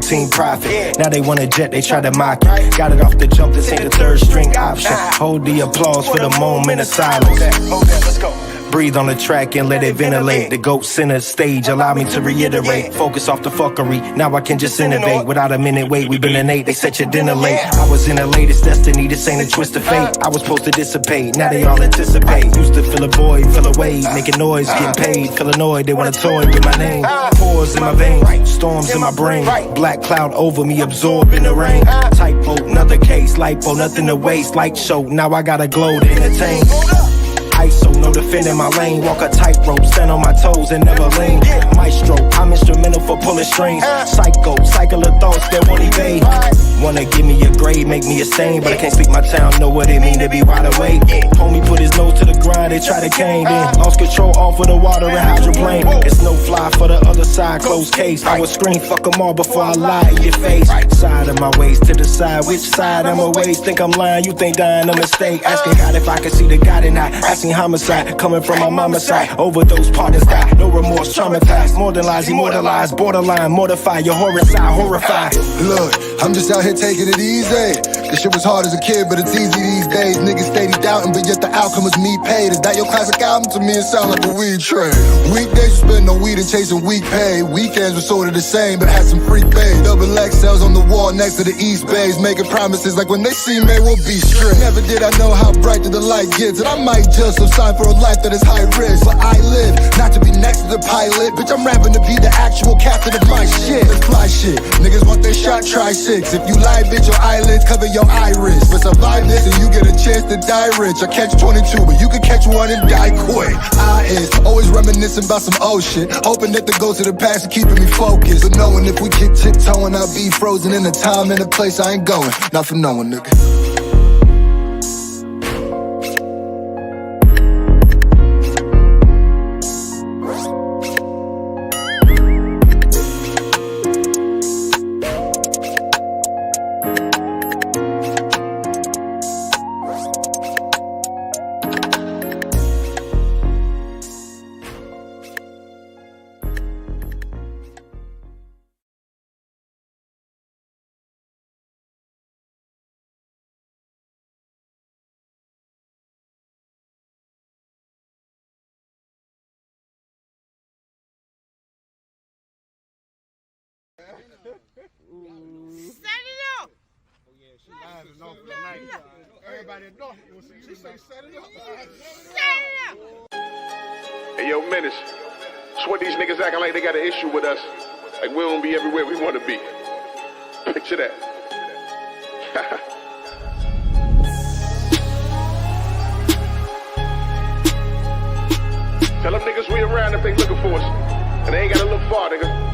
team profit. Now they want a jet, they try to mock it. Got it off the jump, this ain't the third string option. Hold the applause for the moment of silence. Let's go. Breathe on the track and let it ventilate. The GOAT center stage, allow me to reiterate. Focus off the fuckery, now I can just innovate. Without a minute wait, we been innate. They set your dinner late. I was in the latest destiny, this ain't a twist of fate. I was supposed to dissipate, now they all anticipate. Used to feel a void, feel a wave, making noise, getting paid. Feel annoyed, they want a toy with my name. Pores in my veins, storms in my brain. Black cloud over me, absorbing the rain. Typo, another case, lipo, nothing to waste. Light show, now I got a glow to entertain. ISO, no defending my lane. Walk a tightrope, stand on my toes and never lean. Maestro, I'm instrumental for pulling strings. Psycho, cycle of thoughts that won't evade. Wanna give me a grade, make me a stain, but I can't speak my town, know what it mean to be wide awake. Homie put his nose to the grind, they try to cane. Then lost control off of the water and hydroplane. It's no fly for the other side, closed case. I would scream, fuck them all before I lie in your face. Side of my waist to the side, which side I'm away? Think I'm lying, you think dying a mistake. Asking God if I can see the God and not asking homicide. Coming from my mama's side, overdose partners die. No remorse, traumatized, more than lies, immortalized. Borderline, mortify, your horror side, horrified. Look, I'm just out here taking it easy. This shit was hard as a kid, but it's easy these days. Niggas steady doubting, but yet the outcome is me paid. Is that your classic album? To me it sound like a weed trade. Weekdays you spend on weed and chasing week pay. Weekends were sort of the same, but had some freak bays. Double XLs on the wall next to the East Bays, making promises like when they see me, we'll be straight. Never did I know how bright the light gets, and I might just have signed for a life that is high risk. But I live not to be next to the pilot. Bitch, I'm rapping to be the actual captain of my shit. Let's fly shit. Niggas want their shot, try 6. If you lie, bitch, your eyelids cover your iris. But survive this and you get a chance to die rich. I catch 22, but you can catch one and die quick. I is always reminiscing about some old shit, hoping that the ghosts of the past are keeping me focused. But knowing if we keep tiptoeing, I'll be frozen in a time and a place I ain't going. Not for knowing, nigga. Set it up! Oh yeah, she live and off the night. Everybody know it was you. She say set it up. Set it up! Hey yo, Menace. Swear these niggas acting like they got an issue with us. Like we don't be everywhere we want to be. Picture that. Tell them niggas we around if they looking for us. And they ain't gotta look far, nigga.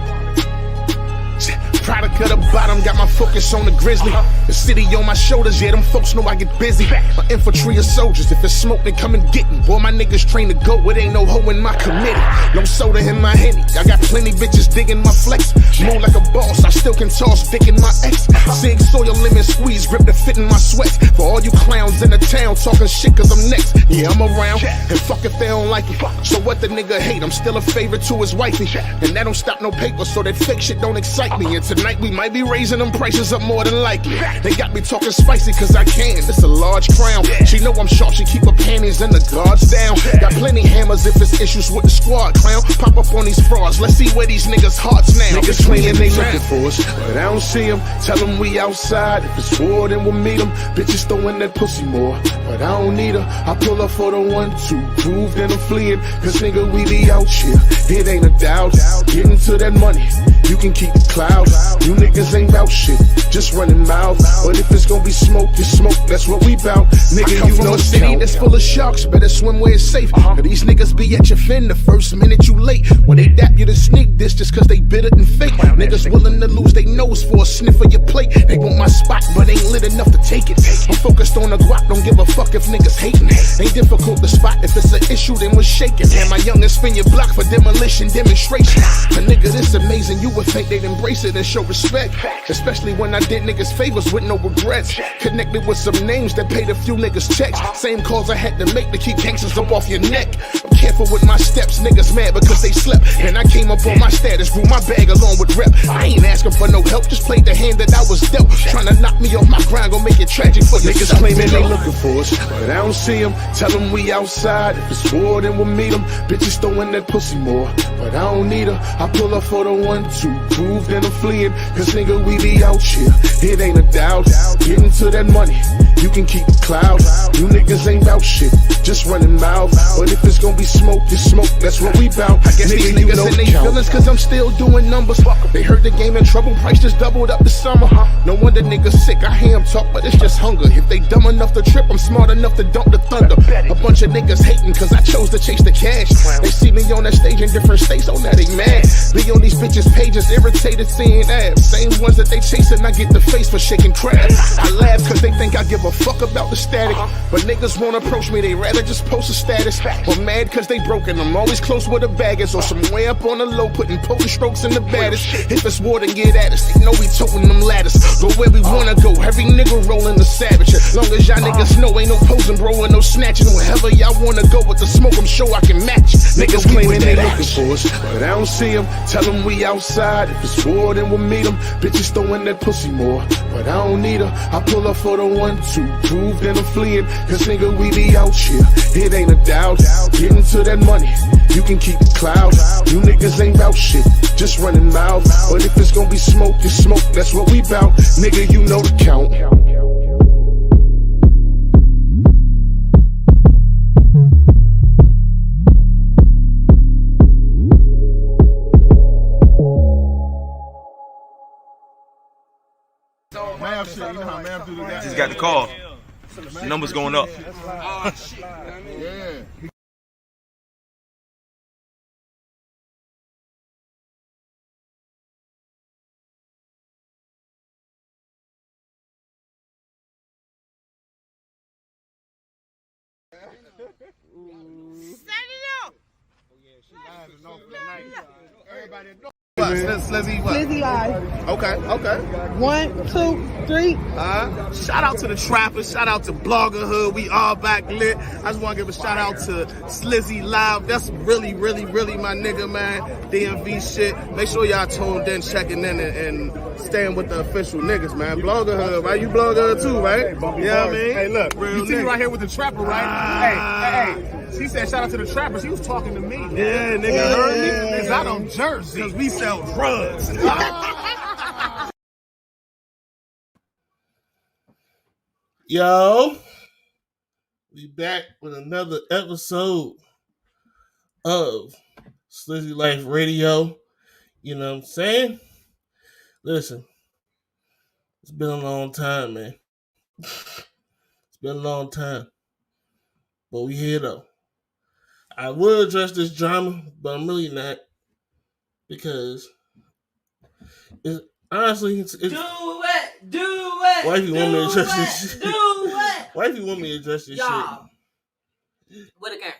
Product of the bottom, got my focus on the grizzly. The city on my shoulders, yeah, them folks know I get busy. My infantry of soldiers, if it's smoke, then come and get me. Boy, my niggas train to go, it ain't no hoe in my committee. No soda in my henny, I got plenty bitches digging my flex. Move like a boss, I still can toss dick in my ex. Sig soil lemon squeeze, grip to fit in my sweats. For all you clowns in the town talking shit cause I'm next. Yeah, I'm around, and fuck if they don't like it. So what the nigga hate, I'm still a favorite to his wifey. And that don't stop no paper, so that fake shit don't excite me. And tonight we might be raising them prices up more than likely. They got me talking spicy cause I can, it's a large crown. She know I'm sharp, she keep her panties and the guards down. Got plenty hammers if it's issues with the squad, clown. Pop up on these frauds, let's see where these niggas' hearts now. Niggas claiming they looking for us, but I don't see them. Tell them we outside, if it's war then we'll meet them. Bitches throwing that pussy more, but I don't need her. I pull up for the 1-2, prove that I'm fleeing. Cause nigga we be out here, it ain't a doubt. Getting to that money, you can keep the clouds. You niggas ain't bout shit, just running mouth. But if it's gonna be smoke, it's smoke, that's what we bout. Nigga, you know a city that's full of sharks, better swim where it's safe. Cause these niggas be at your fin the first minute you late. When they dap you to sneak this just cause they bitter and fake. Niggas willing to lose they nose for a sniff of your plate. They want my spot, but ain't lit enough to take it. I'm focused on the guap, don't give a fuck if niggas hating. Ain't difficult to spot, if it's an issue then we're shaking. And my youngest spin your block for demolition demonstration. A nigga this amazing, you would think they'd embrace it and show respect. Especially when I did niggas favors with no regrets. Connected with some names that paid a few niggas checks. Same calls I had to make to keep gangsters up off your neck. I'm careful with my steps. Niggas mad because they slept. And I came up on my status, grew my bag along with rep. I ain't asking for no help, just played the hand that I was dealt. Trying to knock me off my grind, gon' make it tragic for niggas claiming they looking for us, but I don't see them. Tell them we outside. If it's war, then we'll meet them. Bitches throwing that pussy more, but I don't need her. I pull up for the 1-2, prove that I'm fleeing. Cause nigga, we be out here, it ain't a doubt. Getting to that money, you can keep the cloud. You niggas ain't bout shit, just running mouth. But if it's gonna be smoke, it's smoke, that's what we bout. I guess these niggas in they feelings cause I'm still doing numbers. They heard the game in trouble, price just doubled up this summer. No wonder niggas sick, I hear them talk, but it's just hunger. If they dumb enough to trip, I'm smart enough to dump the thunder. A bunch of niggas hating cause I chose to chase the cash. They see me on that stage in different states, oh now they mad. Be on these bitches' pages, irritated seeing abs. Same ones that they chasing, I get the face for shaking crabs. I laugh cause they think I give a fuck about the static. But niggas won't approach me, they rather just post a status. Or mad cause they broken, I'm always close with a baggage. Or some way up on the low, putting potent strokes in the baddest. If it's war, then get at us, they know we toting them ladders. Go where we wanna go, every nigga rolling the savage. Long as y'all niggas know, ain't no posing, bro, and no snatching. Wherever y'all wanna go with the smoke, I'm sure I can match. Niggas claiming they looking for us, but I don't see them. Tell them we outside. If it's war, then we'll meet them. Bitches throwing that pussy more, but I don't need her. I pull up for the 1-2, prove that I'm fleeing. Cause nigga, we be out here, it ain't a doubt. Getting to that money, you can keep the cloud. You niggas ain't bout shit, just running mouth. But if it's gonna be smoke, it's smoke, that's what we bout. Nigga, you know the count. Ma'am shit, you know how ma'am do that. Just got the call. The number's going up. Yeah. Set it up. Everybody know. Slizzy, what? Slizzy live. Okay. 1, 2, 3. Shout out to the trappers, shout out to Bloggerhood, we all back lit. I just want to give a shout out to Slizzy Live. That's really my nigga, man. DMV shit. Make sure y'all tuned in, checking in, and staying with the official niggas, man. Bloggerhood, right? You Bloggerhood too, right? Hey, You know what I mean? Hey, look, Real you see me nigga. right here with the trapper, right? Hey. She said shout out to the trappers. He was talking to me. Yeah, nigga, heard me? It's out on Jersey. Cause we sell drugs. Yo, we back with another episode of Slizzy Life Radio. You know what I'm saying? Listen, it's been a long time, man. It's been a long time. But we here though. I will address this drama, but I'm really not. Because it's honestly it's Do it. wifey want me to address this shit. Do it. Wifey want me to address this Y'all. What again?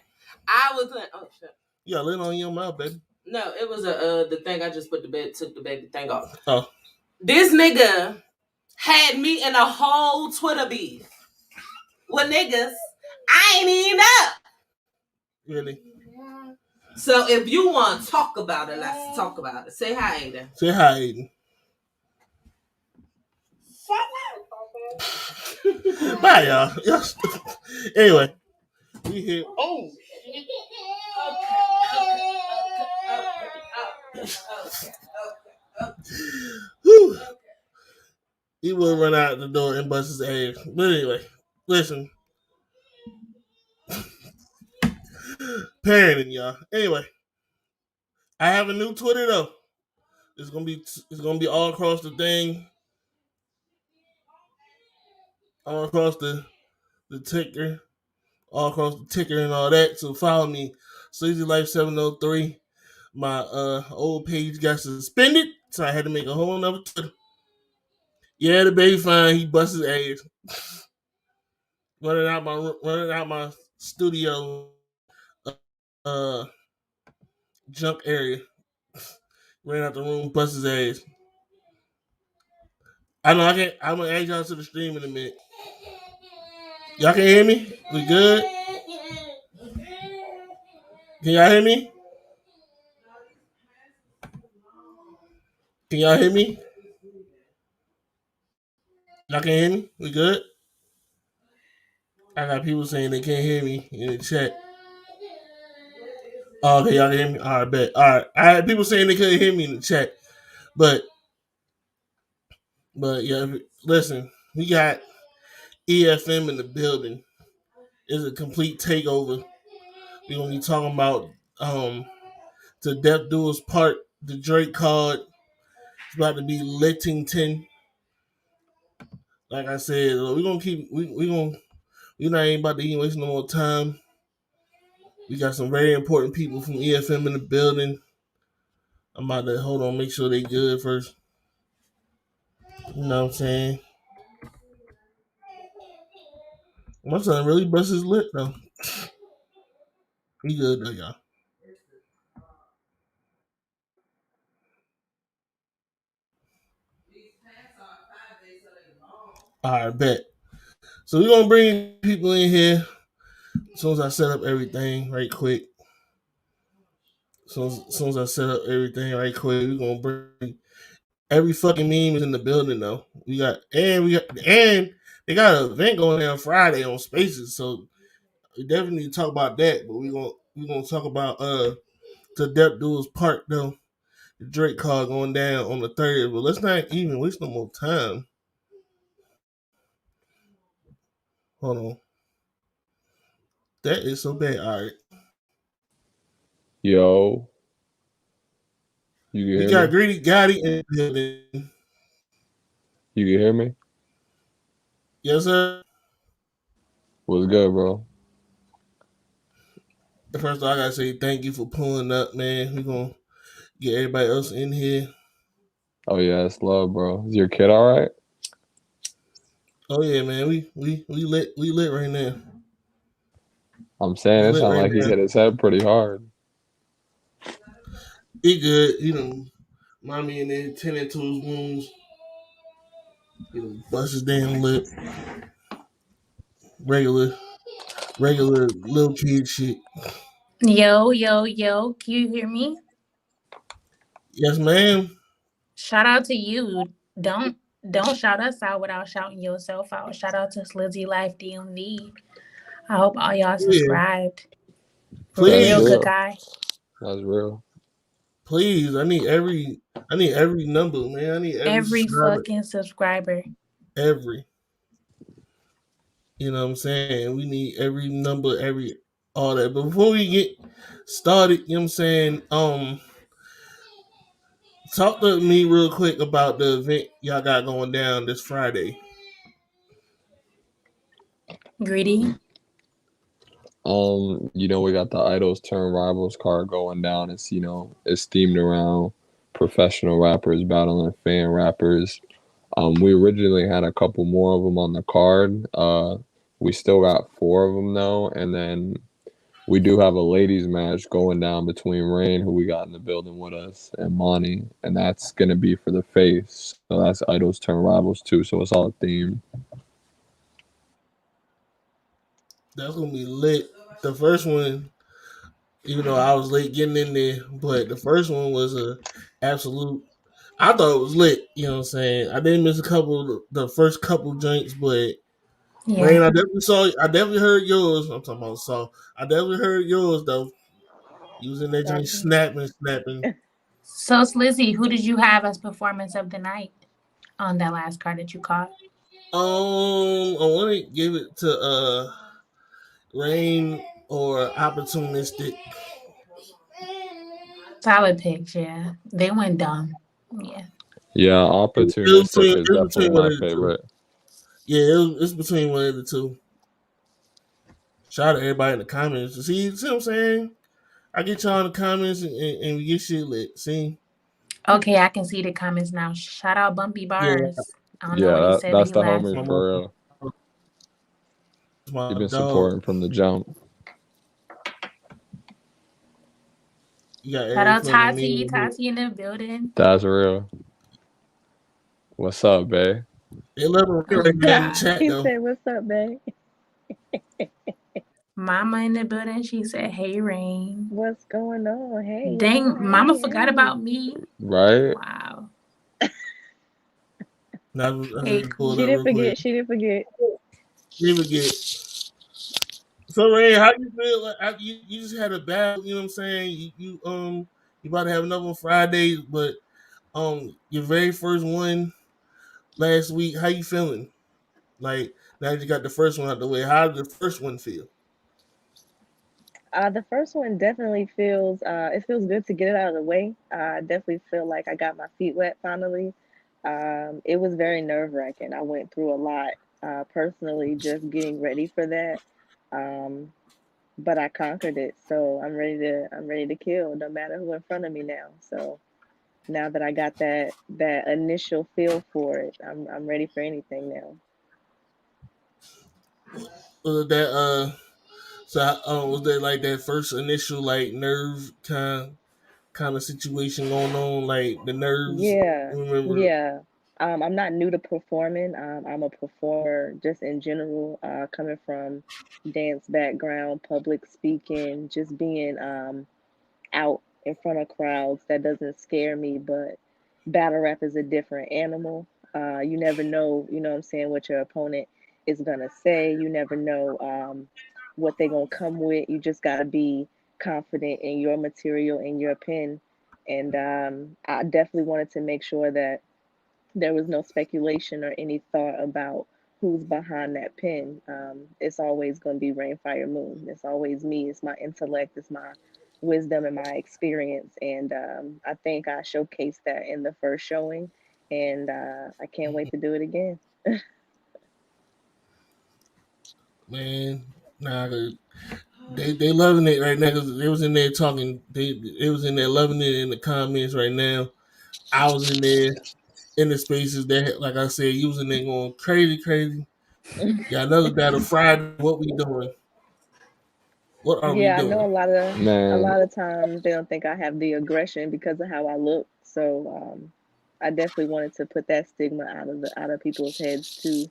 I was like, oh shit. shit. Yeah, lay it on your mouth, baby. No, it was the thing I just took the baby thing off. Oh. This nigga had me in a whole Twitter beef with niggas I ain't even know. Really? So if you want to talk about it, let's talk about it. Say hi, Aiden. Say hi, Aiden. Bye, y'all. Anyway, we here. Oh. Whew. He would run out the door and bust his ass. But anyway, listen. Parenting, y'all. Anyway, I have a new Twitter though. It's gonna be all across the thing, all across the ticker, all across the ticker and all that. So follow me, Slizzy Life 703. My old page got suspended, so I had to make a whole nother Twitter. Yeah, the baby fine. He bust his ass. running out my studio junk area. Ran out the room, bust his ass. I know I can't. I'm gonna add y'all to the stream in a minute. Y'all can hear me? We good? Can y'all hear me? Can y'all hear me? Y'all can hear me? We good? I got people saying they can't hear me in the chat. Oh, okay, y'all can hear me? All right, bet. All right. I had people saying they couldn't hear me in the chat. But yeah, listen, we got EFM in the building. It's a complete takeover. We're gonna be talking about the Death Duels part, the Drake card. It's about to be Littington. Like I said, we're gonna keep we're not ain't about to even waste no more time. We got some very important people from EFM in the building. I'm about to hold on, make sure they good first. You know what I'm saying? My son really bust his lip though. He good though, y'all. All right, bet. So we're gonna bring people in here as soon as I set up everything right quick. So as soon as I set up everything right quick, we're gonna bring every fucking meme is in the building though. And they got an event going on Friday on Spaces, so we definitely need to talk about that. But we're gonna talk about the Death Duels part though. The Drake card going down on the 30th. But let's not even waste no more time. Hold on. That is so bad. All right. Yo, you can We hear got me? Greedy Gotti in the building. You can hear me? Yes, sir. What's good, bro? First of all, I gotta say thank you for pulling up, man. We're gonna get everybody else in here. Oh yeah, it's love, bro. Is your kid all right? Oh yeah, man. We lit right now. I'm saying We it lit sounded right like he now. hit his head pretty hard. He good. You know, mommy in there tending to his wounds. You know, bust his damn lip. Regular, regular little kid shit. Yo, yo, yo, can you hear me? Yes, ma'am. Shout out to you. Don't shout us out without shouting yourself out. Shout out to Slizzy Life DMV. I hope all y'all Yeah. subscribed. For That's real, Please, good real. guy. That's real. please. I need every number, man. I need every Every subscriber. fucking subscriber. Every. You know what I'm saying? We need every number, every all that. But before we get started, you know what I'm saying? Talk to me real quick about the event y'all got going down this Friday. Greedy. We got the Idols Turn Rivals card going down. It's themed around professional rappers battling fan rappers. We originally had a couple more of them on the card. We still got 4 of them though, and then we do have a ladies match going down between Rain, who we got in the building with us, and Monty, and that's gonna be for the face. So that's Idols Turn Rivals too. So it's all themed. That's gonna be lit. The first one, even though I was late getting in there, but the first one was a absolute. I thought it was lit. You know what I'm saying? I didn't miss a couple, the first couple drinks, but Yeah. Rain, I definitely saw. I definitely heard yours. I'm talking about saw. I definitely heard yours though. You was in that joint snapping. So Slizzy, who did you have as performance of the night on that last card that you caught? I want to give it to Rain or Opportunistic. Solid picks, yeah. They went dumb. Yeah. Yeah, Opportunistic is It was definitely between one my of the two. favorite. Yeah, it's between one of the two. Shout out to everybody in the comments. See what I'm saying? I get y'all in the comments and we get shit lit. See? Okay, I can see the comments now. Shout out Bumpy Yeah, Bars. I don't know Yeah, what he said, but that's he the homies that's laughing. for real. You've my been dog. supporting from the jump. You got Shout every out fucking Tati. name. Tati in the building. That's real. What's up, babe? They love me right now in the chat He though. said, "What's up, babe?" Mama in the building. She said, "Hey, Rain." What's going on? Hey, Dang, y'all. Mama Hey, forgot hey. about me. Right? Wow. Now I Hey, just pulled She up didn't real quick. forget. She didn't forget. Didn't forget. So Ray, how you feel? Like you just had a battle. You know what I'm saying? You about to have another one Friday, but your very first one last week. How you feeling? Like now that you got the first one out the way, how did the first one feel? The first one definitely feels it feels good to get it out of the way. I definitely feel like I got my feet wet finally. It was very nerve-wracking. I went through a lot personally just getting ready for that. Um, but I conquered it. So I'm ready to kill no matter who in front of me now. So now that I got that initial feel for it, I'm ready for anything now. That so was that like that first initial like nerve kind of situation going on, like the nerves? Yeah, Remember? yeah. I'm not new to performing. I'm a performer just in general, coming from dance background, public speaking, just being out in front of crowds. That doesn't scare me, but battle rap is a different animal. You never know, you know what I'm saying, what your opponent is gonna say. You never know what they're gonna come with. You just gotta be confident in your material, in your pen. And I definitely wanted to make sure that there was no speculation or any thought about who's behind that pen. It's always going to be Rain, Fire, Moon. It's always me. It's my intellect. It's my wisdom and my experience. And I think I showcased that in the first showing. And I can't wait to do it again. Man, nah, they loving it right now because they was in there talking. They was in there loving it in the comments right now. I was in there in the spaces that, like I said, you was in there going crazy, crazy. Got another battle Friday. What we doing? What are we Yeah, I know doing? a Man, lot of times they don't think I have the aggression because of how I look. So I definitely wanted to put that stigma out of people's heads too.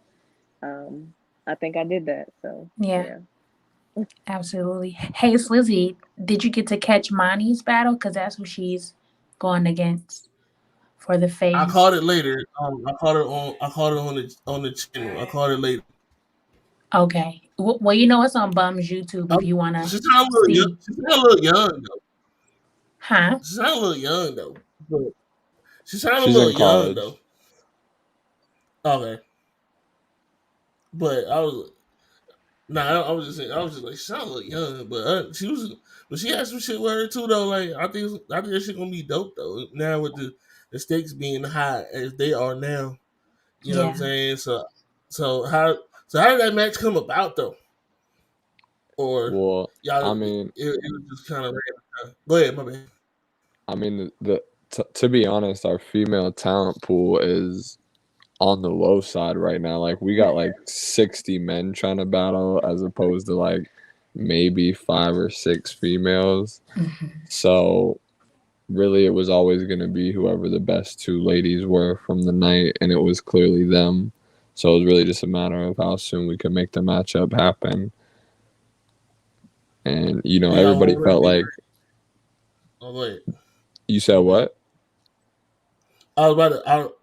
Um, I think I did that. So Yeah, yeah. absolutely. Hey, Slizzy, did you get to catch Monty's battle? Because that's who she's going against for the I face. caught it later. I caught it on. I caught it on the channel. I caught it later. Okay. Well, you know it's on Bum's YouTube if you want to She sound a little young. see. She sound a little young though. Huh? She sound a little young though. But she sound a she's little in young college. though. Okay, but I was nah. I was just saying. I was just like she sound a little young, but she was. But she had some shit with her too though. Like I think that shit gonna be dope though. Now with the stakes being high as they are now, you know what I'm Yeah. saying. So how how did that match come about though? Or Well, y'all I mean, it was just kind of random. Go ahead, my bad. to be honest, our female talent pool is on the low side right now. Like we got like 60 men trying to battle as opposed to like maybe 5 or 6 females. Mhm. So really it was always going to be whoever the best 2 ladies were from the night, and it was clearly them. So it was really just a matter of how soon we could make the matchup happen. And Do y'all everybody want to felt deeper? like Oh, go ahead. you said My bad. what?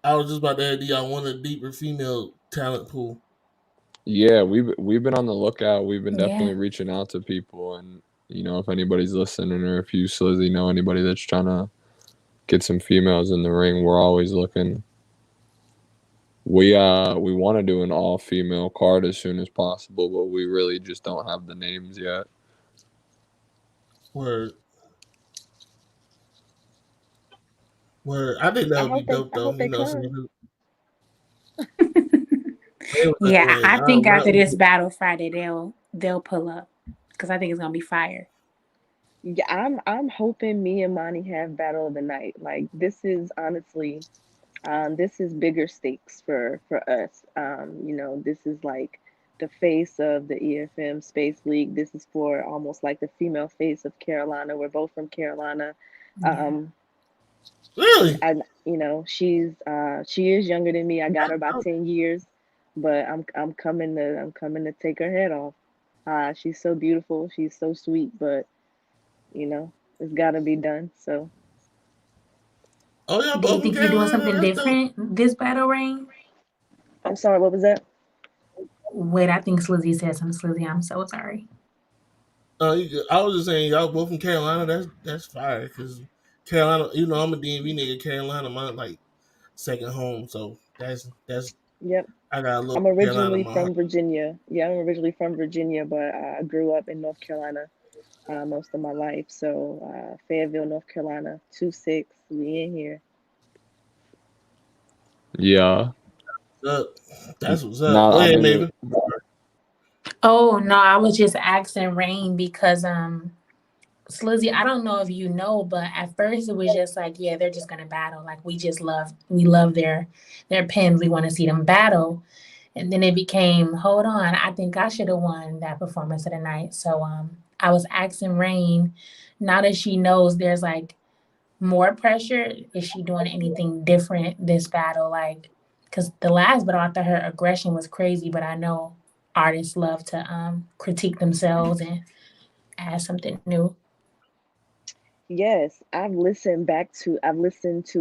I was just about to add, do y'all want a deeper female talent pool? Yeah, we've been on the lookout. We've been Yeah. definitely reaching out to people, and if anybody's listening or if you Slizzy know anybody that's trying to get some females in the ring, we're always looking. We want to do an all female card as soon as possible, but we really just don't have the names yet. Where I think that would be dope I though. hope they come. Yeah, I think after Not, this battle Friday, they'll pull up because I think it's gonna be fire. Yeah, I'm hoping me and Monty have battle of the night. Like this is honestly, this is bigger stakes for us. This is like the face of the EFM Space League. This is for almost like the female face of Carolina. We're both from Carolina. Yeah. Um, really. she is younger than me. I got her about 10 years, but I'm coming to take her head off. She's so beautiful. She's so sweet, but it's got to be done. So, Oh yeah, Do you both from think you're doing Carolina. something That's dope. different this battle rain? I'm sorry. What was that? Wait, I think Slizzy said something. Slizzy, I'm so sorry. I was just saying y'all both from Carolina. That's fire because Carolina. I'm a DMV nigga. Carolina, my like second home. So that's Yep. I got a little I'm Carolina in originally my heart. from Virginia. Yeah, I'm originally from Virginia, but I grew up in North Carolina most of my life. So, Fayetteville, North Carolina, 2-6. We in here. Yeah. That's what's up. Now, Go I ahead, mean, Maven. Oh no, I was just asking Rain because Slizzy, I don't know if you know, but at first it was just like, yeah, they're just gonna battle. Like we love their pens. We want to see them battle. And then it became, hold on, I think I should have won that performance of the night. So I was asking Rain, now that she knows there's like more pressure, is she doing anything different this battle? Like, because the last battle, I thought her aggression was crazy, but I know artists love to critique themselves and add something new. Yes, I've listened to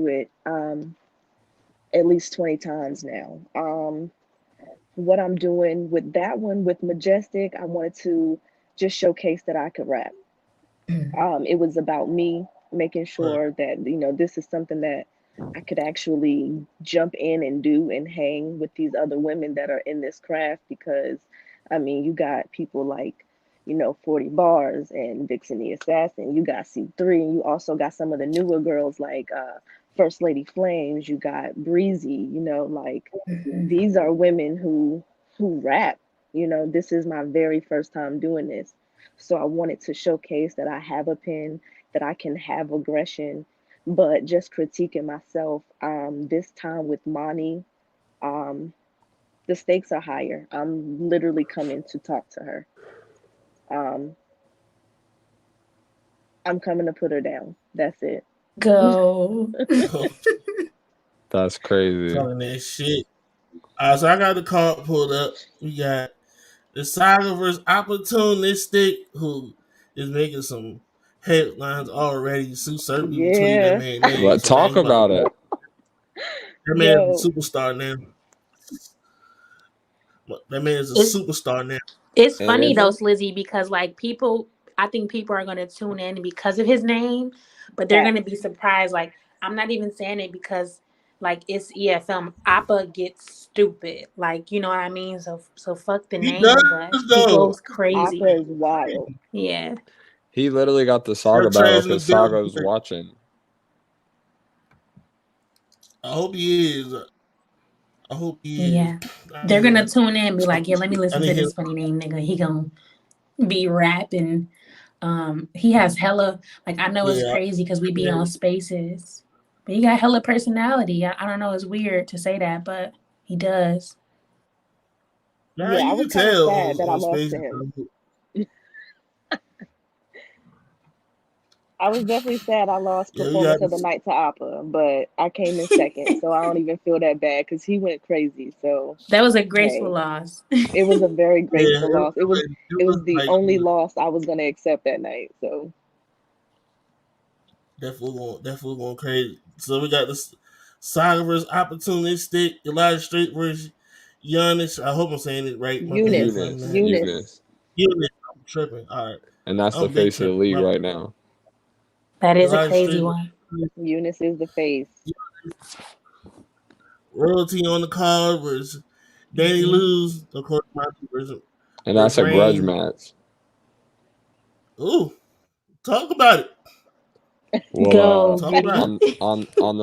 it at least 20 times now. What I'm doing with that one with Majestic, I wanted to just showcase that I could rap. It was about me making Right. sure that this is something that I could actually jump in and do and hang with these other women that are in this craft because I mean you got people like 40 Bars and Vixen the Assassin, you got C3, and you also got some of the newer girls like First Lady Flames, you got Breezy, like these are women who rap. This is my very first time doing this. So I wanted to showcase that I have a pen, that I can have aggression, but just critiquing myself. This time with Mani, um, the stakes are higher. I'm literally coming to talk to her. Um, I'm coming to put her down. That's it. Go. that's crazy. Talking that shit. So I got the card pulled up. We got the Saga versus Opportunistic, who is making some headlines already. Sue Surf even tweeted that Yeah. man name, But so now talk he about to about go. it. That man is a Yo, superstar now. That man is a It's superstar now. it's And funny it's though, Slizzy, because like people, I think people are gonna tune in because of his name, but they're gonna be facts. surprised. Like I'm not even saying it because like it's EFM. Appa gets stupid, like you know what I mean. So fuck the He does name, but he though. goes Opera crazy. is wild. Yeah, he literally got the Her Saga battle trash in the because building. Saga was watching. I hope he is. I hope he is. yeah. I They're need gonna him. tune in and be like, yeah, let me I listen need to him. this funny name nigga. He gonna be rapping. He has hella like I know it's Yeah. crazy because we be Yeah. on spaces, but he got hella personality. I don't know, it's weird to say that, but he does. Nah, Yeah, I you was can kind of tell sad that I on lost space. to him. I was definitely sad I lost Yeah, we got performance of the night to Appa, but I came in second, so I don't even feel that bad because he went crazy. So That was a graceful hey, loss. it was a very yeah. graceful loss. It It was was the like only loss I was gonna accept that night. So definitely going crazy. So we got this Saga versus Opportunistic, Elijah Straight versus Giannis. I hope I'm saying it right. My bad if Eunice, I'm Eunice, not. Eunice, Eunice. Giannis, I'm tripping. All right, And that's the I'm big face of the tripping. league My right bad. now. That is a Elijah crazy Straight, one. Eunice is the face. Royalty on the card versus Danny Mhm. Lose, of course, my And versus that's a grudge Rain. match. Ooh, talk about it. Well, Go, Talk about it. Goody. on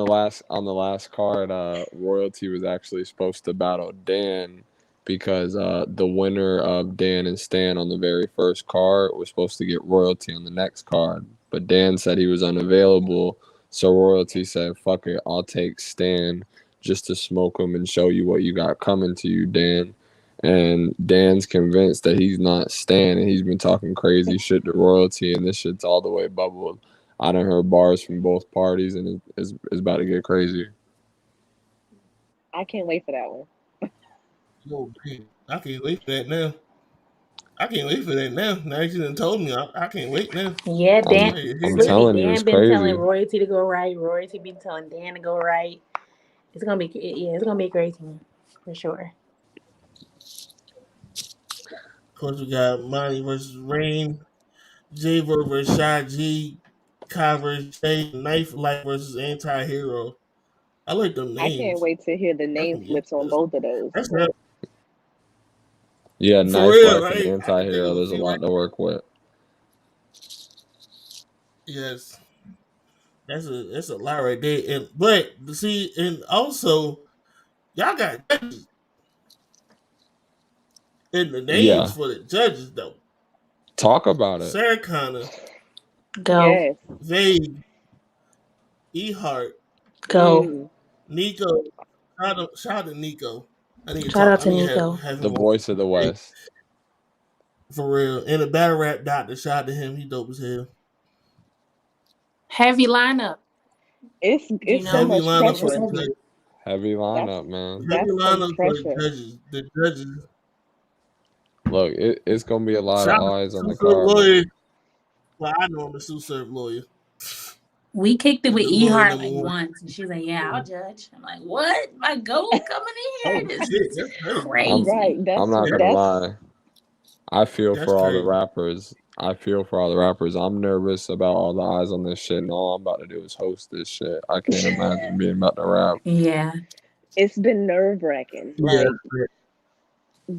the last card, Royalty was actually supposed to battle Dan because the winner of Dan and Stan on the very first card was supposed to get Royalty on the next card, but Dan said he was unavailable, so Royalty said, "Fuck it, I'll take Stan just to smoke him and show you what you got coming to you, Dan." And Dan's convinced that he's not Stan, and he's been talking crazy shit to Royalty, and this shit's all the way bubbled. I done heard bars from both parties, and it's about to get crazy. I can't wait for that one. Oh, man. I can't wait for that now. I can't wait for that now. Now that you done told me, I can't wait now. Yeah, I'm Dan, I'm ready to hear I'm that. Slizzy, telling you, it's Dan been telling crazy. Royalty to go right. Royalty been telling Dan to go right. It's gonna be, yeah, it's gonna be a great team for sure. Of course, we got Monty versus Rain, J-Ver versus Shy G, Kai versus Shay, Knife Light versus Anti Hero. I like them I can't names. wait to hear the That's name gonna be flips on interesting. both of those. That's not Yeah, for Knife real, Life and right? I can think Anti-Hero. of a There's a few right lot to work with. Yes, that's a lot right there. And but see, and also y'all got judges in the names Yeah, for the judges though. talk about it. Sarah Connor, Go, Yes. Vague, E Hart, go. Mm. Nico. Shout out to Nico. I need to Shout talk. out I to need to Nico. have The him on voice of the hey, West. for real. And the battle rap doctor. Shout out to him. He dope as hell. Heavy lineup. You It's so know, Heavy much lineup it for was the pressure. heavy. judges. Heavy That's lineup, man. Heavy that's some lineup for the pressure. judges. The judges. Look, it's gonna be a lot Shout of out to eyes on Sue the Surf card, man. lawyer. Well, I know I'm a Sue Surf lawyer. We kicked it The with E lawyer Heart number like one. once, and she's like, "Yeah, I'll judge." I'm like, "What? My goat coming Oh in here? This shit, is that's crazy. I'm Right. crazy." I'm not gonna That's lie. I feel That's for all the crazy. rappers. I feel for all the rappers. I'm nervous about all the eyes on this shit, and all I'm about to do is host this shit. I can't imagine being about to rap. Yeah, it's been nerve wracking. Yeah. Like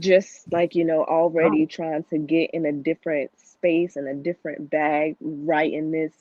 just like already trying to get in a different space and a different bag right in this.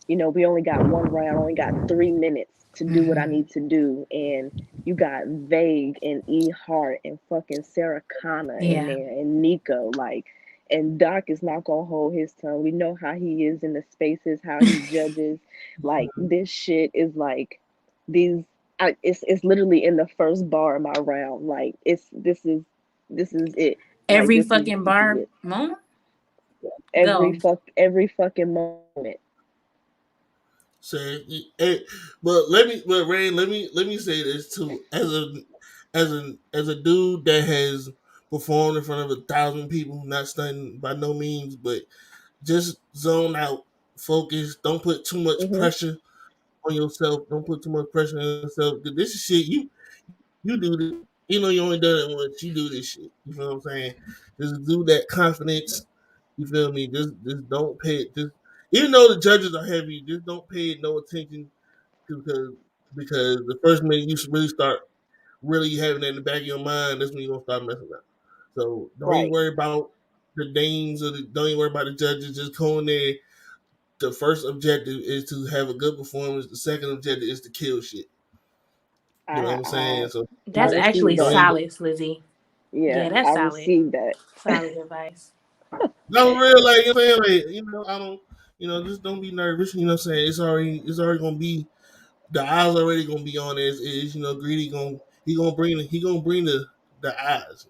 We only got one round, only got 3 minutes to do what I hmm need to do, and you got Vague and E Hart and fucking Sarah Connor in yeah. there and Nico, like, and Doc is not gonna hold his tongue. We know how he is in the spaces, how he judges. Like this shit is like these it's literally in the first bar of my round. Like this is it. Like Every this is fucking this is bar it. moment. Every Go. every fucking moment. So, hey, but Rain, let me say this too. As a dude that has performed in front of 1,000 people, not studying by no means, but just zone out, focus. Don't put too much Hmm. pressure on yourself. Don't put too much pressure on yourself. 'Cause this is shit you do this. You know you only done it once. You do this shit. You feel what I'm saying? Just do that confidence. You feel me? Just don't pay it. Just even though the judges are heavy, just don't pay it no attention because the first minute you should really start really having that in the back of your mind, that's when you're gonna start messing up. So don't even Right. worry about the names don't even worry about the judges. Just go in there. The first objective is to have a good performance. The second objective is to kill shit. You know I what I'm I saying? So I That's received actually don't that. even solid, Slizzy. Yeah, Yeah, that's I solid. received that. Solid advice. no real like you know what I'm saying, like, I don't just don't be nervous, you know what I'm saying? It's already gonna be the eyes already gonna be on it. Greedy gonna bring the eyes.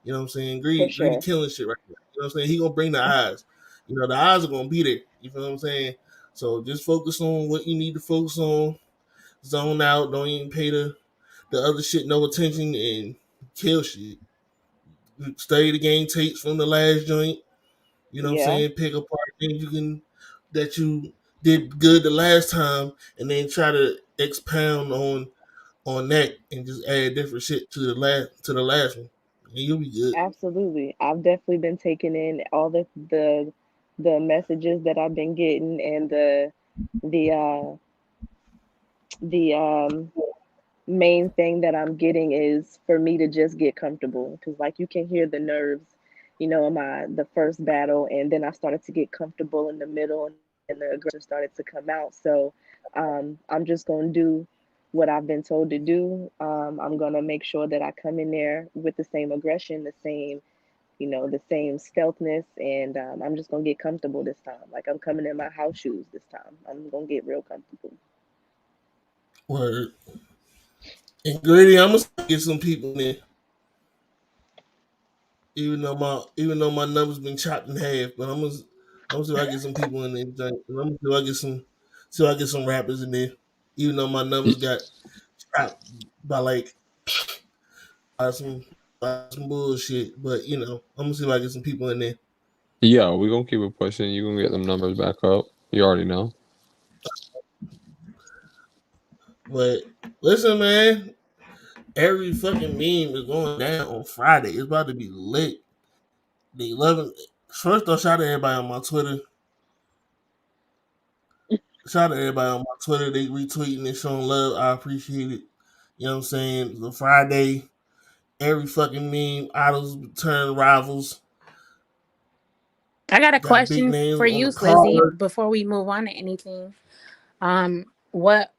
You know what I'm saying? For Greedy sure. killing shit right now. You know what I'm saying? He gonna bring the eyes. The eyes are gonna be there. You feel what I'm saying? So just focus on what you need to focus on. Zone out. Don't even pay the other shit no attention and kill shit. Study the game tapes from the last joint. You know what I'm Yeah, saying? Pick apart things that you did good the last time, and then try to expound on that and just add different shit to the last one, and you'll be good. absolutely. I've definitely been taking in all the messages that I've been getting and the the main thing that I'm getting is for me to just get comfortable because like you can hear the nerves, in my the first battle, and then I started to get comfortable in the middle, and the aggression started to come out. So I'm just gonna do what I've been told to do. I'm gonna make sure that I come in there with the same aggression, the same stealthness, and I'm just gonna get comfortable this time. Like I'm coming in my house shoes this time. I'm gonna get real comfortable. Word. And Grady, I'm gonna get some people in there, even though my numbers been chopped in half, but I'm gonna see if I get some people in there. I'm gonna see if I get some rappers in there, even though my numbers got chopped by like by some. some bullshit. But I'm gonna see if I get some people in there. Yeah, we gonna keep it pushing. You gonna get them numbers back up. You already know. But listen, man, every fucking meme is going down on Friday. It's about to be lit. The 11. First, off, shout out to everybody on my Twitter. Shout out to everybody on my Twitter. They retweeting and showing love. I appreciate it. You know what I'm saying? The Friday, every fucking meme, idols turn rivals. I got a Got big question names for on you, the Slizzy, card. before we move on to anything. What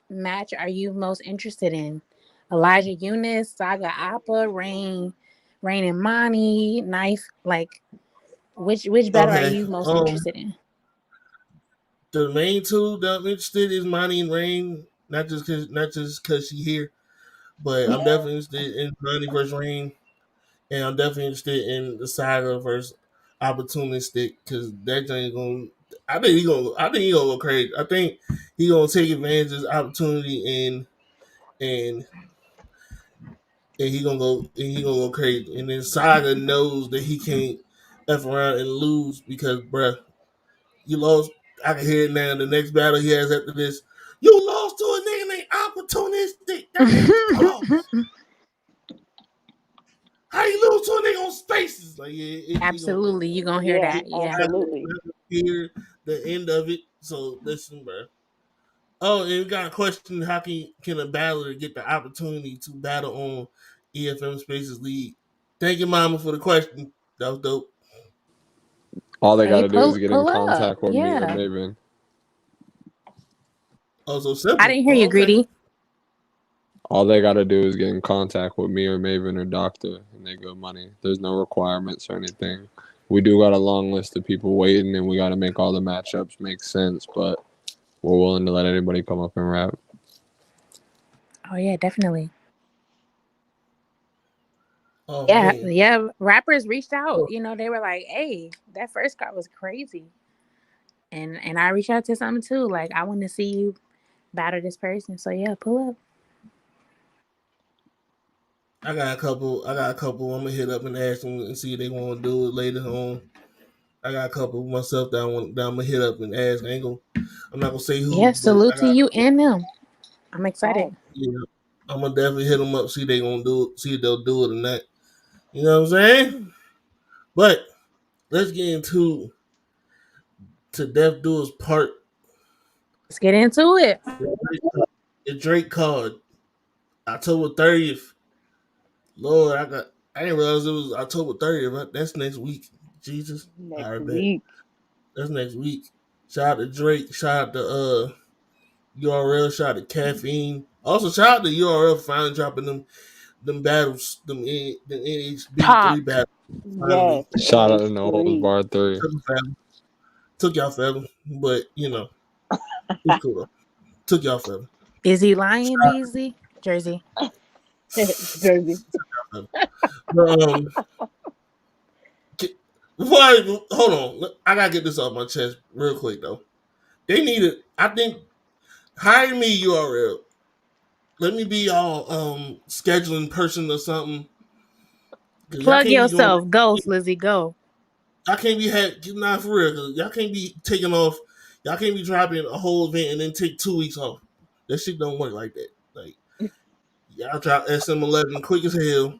match are you most interested in? Elijah Eunice, Saga Appa, Rain and Monty, Knife, like which battle are Okay. you most interested in? The main two that I'm interested is Monty and Rain. Not just cause she here, but I'm definitely interested in Monty versus Rain, and I'm definitely interested in the Saga versus Opportunistic because that thing going. I think he gonna go crazy. I think he gonna take advantage of this opportunity and he gonna go crazy. And then Saga knows that he can't f around and lose because, bruh, you lost. I can hear it now. The next battle he has after this, you lost to a nigga named Opportunistic. That nigga's false. How you lose to a nigga on Spaces? Like, yeah, he gonna Absolutely, you gonna hear Yeah, that. Yeah. absolutely. hear the end of it. So listen, bro. Oh, and we got a question: how can a battler get the opportunity to battle on EFM Spaces League? Thank you, Mama, for the question. That was dope. All they Hey, gotta do is get in pull up. contact with me or Yeah. Maven. Oh, so I simple. didn't hear Oh, you, okay. Greedy. All they gotta do is get in contact with me or Maven or Doctor, and they good money. There's no requirements or anything. We do got a long list of people waiting, and we gotta make all the matchups make sense. But we're willing to let anybody come up and rap. Oh yeah, definitely. Oh Yeah, man. yeah. Rappers reached out. They were like, "Hey, that first card was crazy," and I reached out to some too. Like, I want to see you battle this person. So yeah, pull up. I got a couple. I'm gonna hit up and ask them and see if they want to do it later on. I got a couple myself that I'm gonna hit up and ask. I'm not gonna say who, Yeah, but salute I to got. you and them. I'm excited. Facts. Yeah, I'm gonna definitely hit them up. See if they gonna do it. See if they'll do it or not. You know what I'm saying? But let's get into Death Duel's part. Let's get into it. The Drake card, October 30th. Lord, I didn't realize it was October 30th. But that's next week. Jesus, I Next bet week. that's next week. Shout out to Drake. Shout out to URL. Shout out to Caffeine. Also, shout out to URL for finally dropping them battles, the NHB Pop. 3 battles. Yes, Finally, Shout out to No Holds NH3. Bar 3. took y'all forever, but it's cool though. Took y'all forever. Is he lying, Beasley? Jersey. Jersey. But, before hold on, I gotta get this off my chest real quick though. They needed, I think, hire me URL. Let me be y'all scheduling person or something. Cause y'all Plug can't be going. yourself. Go, Slizzy. Go. Y'all can't be not for real. Cause y'all can't be taking off. Y'all can't be dropping a whole event and then take 2 weeks off. That shit don't work like that. Like y'all drop SM11 quick as hell.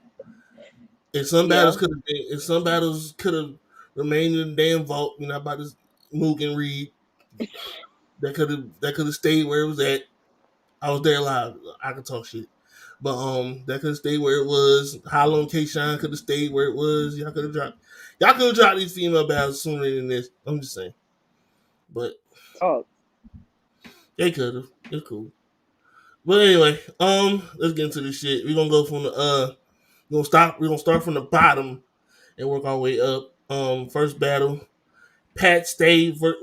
And some Yeah. battles could have been. And some battles could have remained in the damn vault. About this Mook and Reed. That could have stayed where it was at. I was there live. I could talk shit. But that could have stayed where it was. Hollow and K Shine could have stayed where it was. Y'all could have dropped these female battles sooner than this. I'm just saying. But Oh, they could have. It's cool. But anyway, let's get into this shit. We're gonna go from the we're gonna start from the bottom and work our way up. First battle. Pat stayed for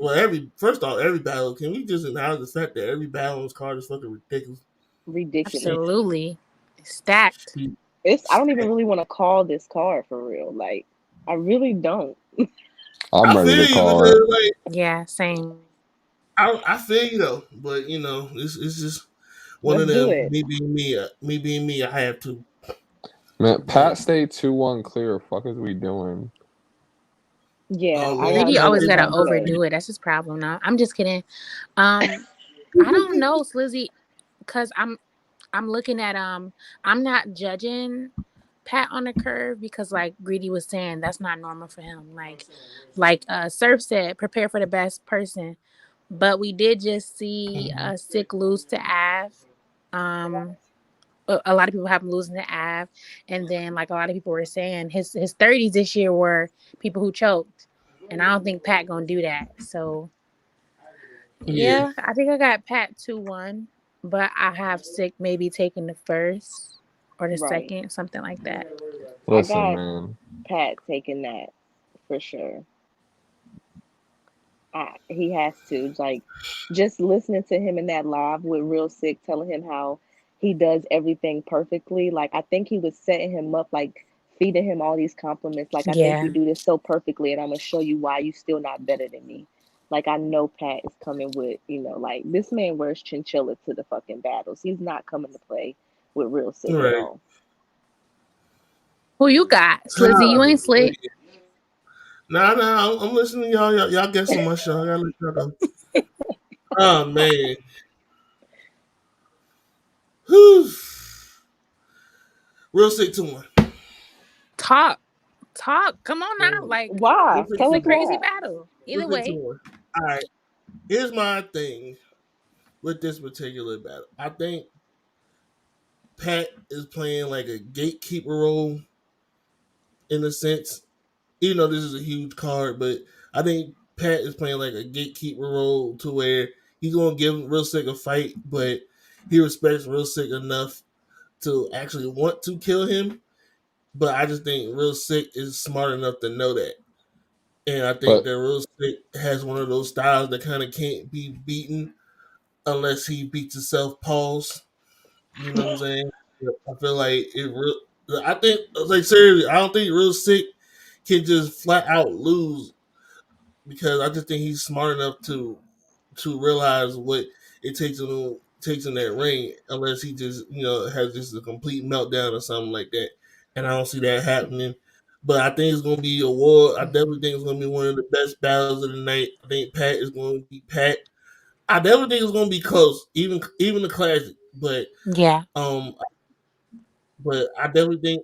first off, every battle. Can we just acknowledge the fact that every battle on this card is fucking ridiculous? ridiculous. Absolutely. Stacked. I don't even really want to call this card for real. Like, I really don't. I'm I ready feel to you call it. because like Yeah, same. I feel you though, but it's just one Let's of do them. it. Me being me, I have to. Man, Pat stayed 2-1 clear. Fuck is we doing? Yeah, I Greedy gotta go always with gotta Pat today. overdo it. That's his problem. No, I'm just kidding. I don't know, Slizzy, because I'm looking at I'm not judging Pat on the curve because like Greedy was saying that's not normal for him. Like Surf said, prepare for the best person. But we did just see Sick lose to Av. Um, a lot of people have him losing to Av, and then like a lot of people were saying his 30s this year were people who choked, and I don't think Pat gonna do that. So Yeah. yeah, I think I got Pat 2-1, but I have Sick maybe taking the first or the Right. second, something like that. I Listen, got man. Pat taking that for sure. He has to like just listening to him in that live with Real Sick telling him how he does everything perfectly. Like I think he was setting him up, like feeding him all these compliments. Like I think Yeah, you do this so perfectly, and I'm gonna show you why you still not better than me. Like I know Pat is coming with, like this man wears chinchilla to the fucking battles. He's not coming to play with Real Sick at Right. all. who you got, Slizzy? You Oh, ain't slick. nah. I'm listening to y'all. Y'all guess on my show. I gotta let y'all go. Oh man. Whew. Real Sick 2-1. Talk, talk. Come on now, like Why? Real Sick it's Tell a us 2-1. crazy why. battle. Real Either Sick way, 2-1. All right. Here's my thing with this particular battle. I think Pat is playing like a gatekeeper role in a sense. Even though this is a huge card, but I think Pat is playing like a gatekeeper role to where he's gonna give Real Sick a fight, but he respects Real Sick enough to actually want to kill him. But I just think Real Sick is smart enough to know that. And I think But that Real Sick has one of those styles that kind of can't be beaten unless he beats himself. Pause. You know what I'm saying? I feel like I think, like, seriously, I don't think Real Sick can just flat out lose because I just think he's smart enough to realize what it takes in that ring, unless he just has just a complete meltdown or something like that. And I don't see that happening. But I think it's gonna be a war. I definitely think it's gonna be one of the best battles of the night. I think Pat is gonna be Pat. I definitely think it's gonna be close, even the classic. yeah, Um, but I definitely think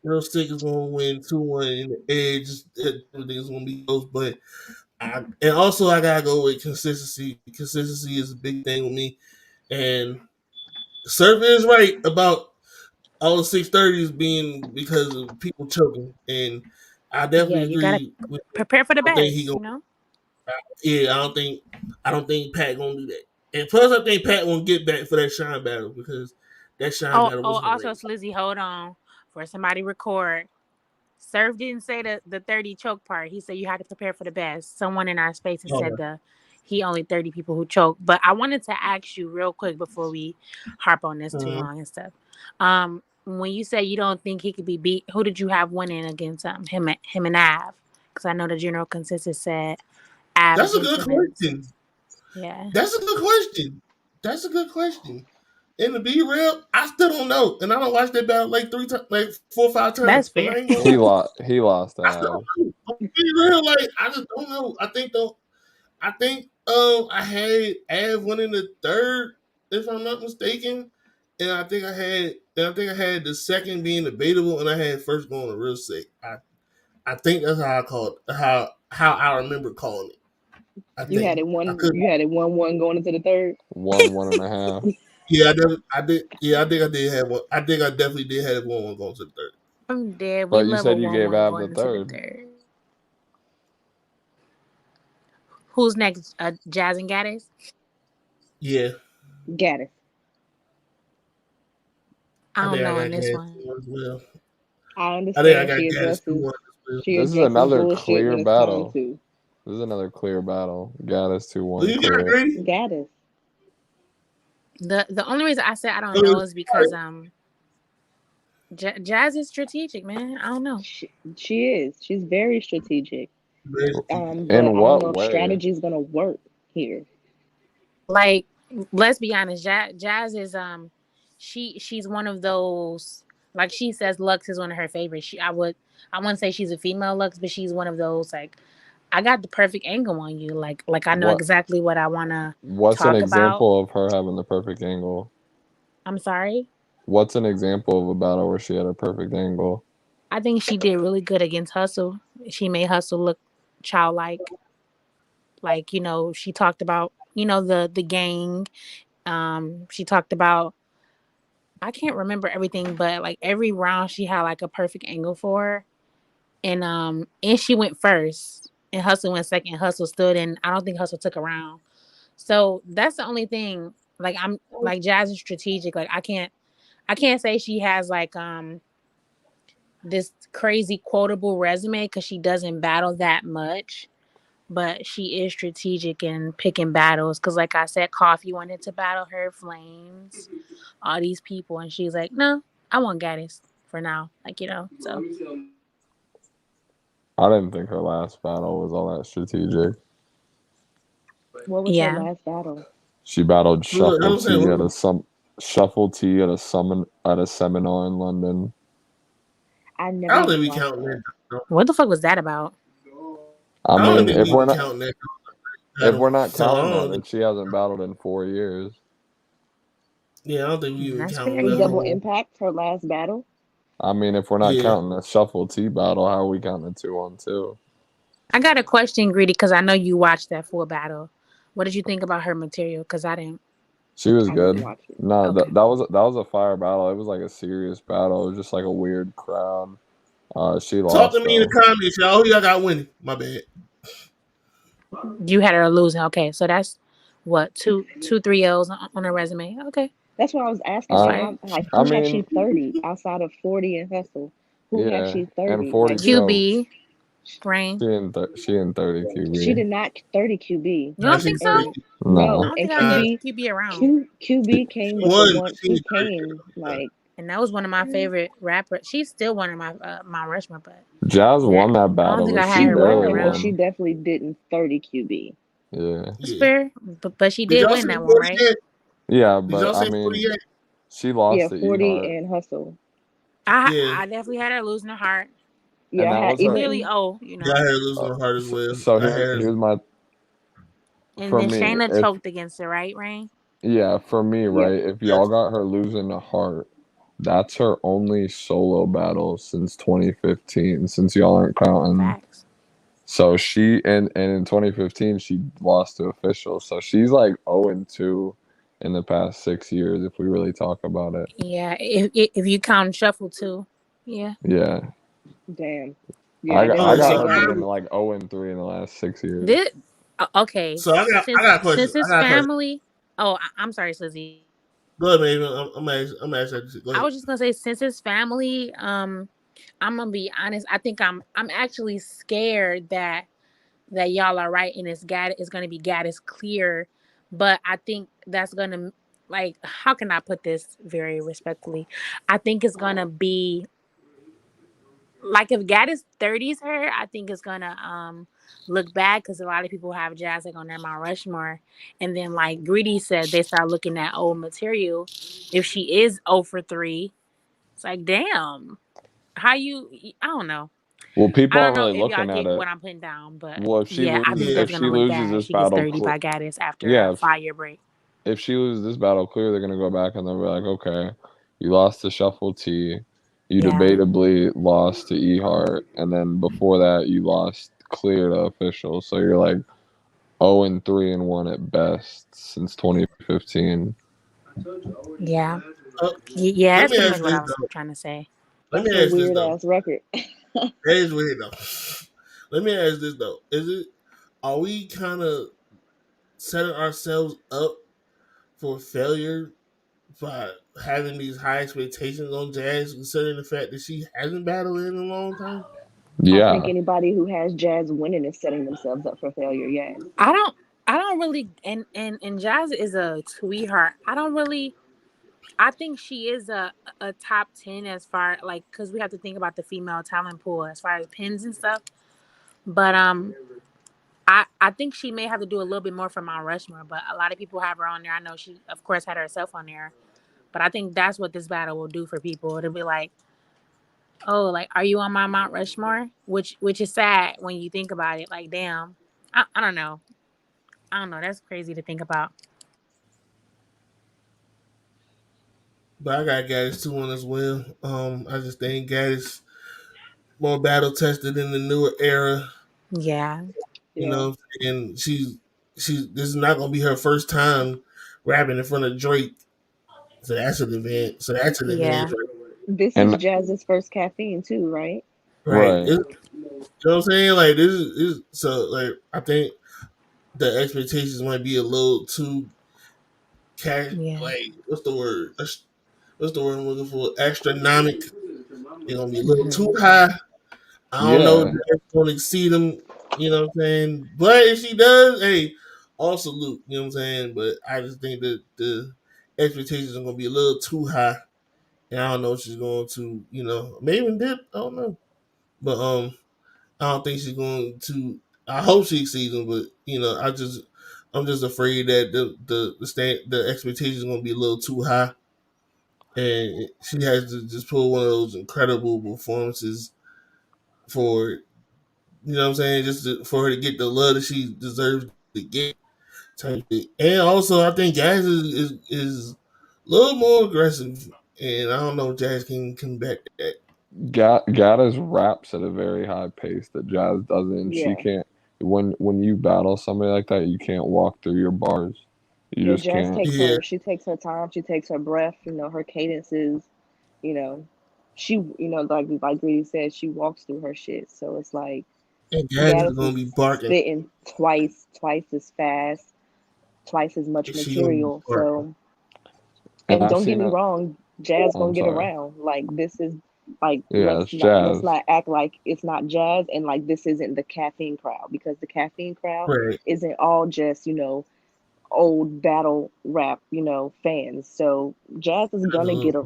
Real Stick is gonna win 2-1 in the edge. Everything is gonna be close, but and also I gotta go with consistency. Consistency is a big thing with me, and Surf is right about all the 630s being because of people choking, and I yeah. definitely You gotta agree with. prepare for the I don't think he best. gonna. You know. Yeah, I don't think Pat gonna do that. And plus, I think Pat won't get back for that Shine battle because that Shine Oh, battle oh. was Also, horrendous. Slizzy, hold on for somebody record. Surf didn't say the 30 choke part. He said you had to prepare for the best. Someone in our space has said Oh, he only 30 people who choke. But I wanted to ask you real quick before we harp on this too uh, long and stuff. When you say you don't think he could be beat, who did you have winning against him and Av? Because I know the general consensus said Av that's a against good him and question. yeah. That's a good question. That's a good question. And to be real, I still don't know. And I don't watch that battle like 3 times, like 4 or 5 times. That's And I fair. ain't gonna lie. he lost I still that. don't know. I'm be real, like I just don't know. I think I had Av winning the third, if I'm not mistaken. And I think I had the second being debatable, and I had first going to Real Sick. I think that's how I called how I remember calling it. I You think had it I one. could. You had it 1-1 going into the third. 1.5. Yeah, I did. Yeah, I think I did have one. I think I definitely did have one going to the third. I'm dead. We But you love a said you gave 1-1 Av the going into the third. third. Who's next? Jazz and Gaddis? Yeah, Gaddis. I I don't think I know in got this gas one. 2-1 as well. I I think I understand got gas 2-1 as well. she This is addresses another bullshit clear when it's time battle. to. This is another clear battle. Gaddis Who 2-1 you got, clear. Grady? Gaddis. The only reason I said I don't Oh, know is because Jazz is strategic, man. I don't know. She is. She's very strategic. very But In I don't what know if way? strategy is gonna work here. Like, let's be honest. Jazz is she's one of those. Like she says, Lux is one of her favorites. I wouldn't say she's a female Lux, but she's one of those like, I got the perfect angle on you. Like I know What exactly what I want to what's an talk about. example of her having the perfect angle? I'm sorry. What's an example of a battle where she had a perfect angle? I think she did really good against Hustle. She made Hustle look childlike. Like, she talked about, the gang. She talked about, I can't remember everything, but like every round she had like a perfect angle for her. And she went first and Hustle went second. Hustle stood and I don't think Hustle took a round. So that's the only thing. Like I'm like Jazz is strategic. Like I can't say she has like this crazy quotable resume because she doesn't battle that much. But she is strategic in picking battles. Cause like I said, Coffee wanted to battle her, Flames, all these people, and she's like, no, I want Gaddis for now. Like, so I didn't think her last battle was all that strategic. What was her yeah. last battle? She battled Look, Shuffle I'm saying, T at Shuffle T at a seminar in London. I I never don't think even we watched count that. that. Though. What the fuck was that about? I I don't mean, think we even count that if battle. we're not So I counting that, don't then think, she hasn't battled in 4 years. yeah, I don't think we even That's count fair. In that Double whole. Impact, her last battle. I mean, if we're not Yeah. counting the Shuffle T battle, how are we counting the 2-on-2? I got a question, Greedy, because I know you watched that full battle. What did you think about her material? Because I didn't. She was I didn't good. watch it. No, Okay. that was a fire battle. It was like a serious battle. It was just like a weird crowd. She Talk to lost me in the though. comments, y'all. Who y'all got winning? My bad. You had her losing. Okay. So that's what, two 3 L's on her resume. Okay. That's what I was asking. That's Uh, Like, fire. I who has mean, she 30 outside of 40 and Hustle? Who has yeah, she and 30? 40 Like, who? choked. QB, Rain. She in 30 She QB. did not 30 QB. You Nah, don't she think so? thirty. I No, No, don't and think I gave Nah, QB a round. she, QB came she with the won, but one. she She ain't thirty. came like And that was one of my favorite rappers. She's still one of my Rushmore, but Jazz that won that I don't battle, think but I she had she her winning barely the won, but round. she won. definitely didn't 30 QB. Yeah, That's Yeah. fair, but she Did did y'all win see that one, right? 48? yeah, Did y'all but I say mean, 48? she Yeah, lost to 40 Ehart, and Hustle. I Yeah. I definitely had her losing her heart. and Yeah, I that had was her. Clearly, even Yeah, I had her losing her heart as well. So I had her. here's my and for then me. Shayna If choked against her, right, Rain? Yeah, for me, yeah. right? If y'all got her losing to Heart, that's her only solo battle since 2015. Since y'all aren't counting, Facts. so and in 2015 she lost to Official. So she's like 0-2 in the past 6 years. If we really talk about it, Yeah, if you count shuffle too, yeah. yeah, Damn. Yeah, I I Okay, definitely got so take her that being one. like 0-3 in the last 6 years. This okay. I Since got a question. since I his got a question. family. Oh, I'm sorry, Slizzy. Go ahead, baby. I'm asking that. Go I ahead. was just gonna say since his family. I'm gonna be honest. I think I'm actually scared that y'all are right and it's gonna be Gaddis clear, but I think that's gonna like how can I put this very respectfully? I think it's gonna be like if Gaddis 30s her, I think it's gonna look bad because a lot of people have Jazz like on their Mount Rushmore, and then like Greedy said, they start looking at old material. If she is 0 for 3, it's like damn, how you? I don't know. Well, I people don't aren't know really if looking y'all at get it. what I'm putting down, but Well, yeah, I think Yeah. that's if gonna she look loses bad. this She gets battle, 30 by Gaddis after a yeah, 5 year break. if she loses this battle, clear they're gonna go back and they'll be like, okay, you lost to Shuffle T, you Yeah, debatably lost to Ehart, and then before that you lost clear to Official. So you're like 0-3-1 at best since 2015. yeah, Uh, yeah. let That's me pretty ask much what this I was though. trying to say. Let That's me a ask this weird though. ass record. That is weird though. Let me ask this though. Are we kind of setting ourselves up for failure by having these high expectations on Jazz, considering the fact that she hasn't battled in a long time? I think Yeah. anybody who has Jazz winning is setting themselves up for failure. Yes. I don't. I don't really. And Jazz is a sweetheart. I don't really. I think she is a top 10 as far like because we have to think about the female talent pool as far as pins and stuff. But I think she may have to do a little bit more for Mount Rushmore. But a lot of people have her on there. I know she of course had herself on there. But I think that's what this battle will do for people. It'll be like Oh, like, are you on my Mount Rushmore? Which is sad when you think about it. Like, damn, I don't know. I don't know. That's crazy to think about. But I got Gaddis 2-1 as well. I just think Gaddis more battle tested in the newer era. Yeah. You Yeah. know, and she's this is not gonna be her first time rapping in front of Drake. So that's an event. So that's an advantage, Yeah. This is And Jazz's first caffeine too, right? right? right, You know what I'm saying? Like this is so like I think the expectations might be a little too cash. Yeah. Like what's the word? What's the word I'm looking for? Astronomic. They're gonna be a little too Hmm. high. I don't know if yeah, that's gonna exceed them. You know what I'm saying? But if she does, hey, all salute. You know what I'm saying? But I just think that the expectations are gonna be a little too high, and I don't know if she's going to. Maybe even dip. I don't know, but I don't think she's going to. I hope she exceeds them, but I'm just afraid that the expectations are going to be a little too high, and she has to just pull one of those incredible performances for what I'm saying, for her to get the love that she deserves to get. Type thing. And also, I think Jazz is a little more aggressive, and I don't know if Jazz can combat that. Gatta's raps at a very high pace that Jazz doesn't. She Yeah. can't. When you battle somebody like that, you can't walk through your bars. You Yeah, just Jazz can't. takes Yeah, her she takes her time, she takes her breath, her cadences, you know. She like Greedy said, she walks through her shit. So it's like and Jazz is Gaddis is gonna be barking. spitting twice as fast, twice as much She gonna be material. barking. So, And and I've don't get seen me it. wrong, Jazz Oh, gonna I'm get sorry. around. Like this is like Yeah, it's Jazz. let's not act like it's not Jazz and like this isn't the caffeine crowd because the caffeine crowd Right. isn't all just, old battle rap, fans. So Jazz is gonna get Absolutely.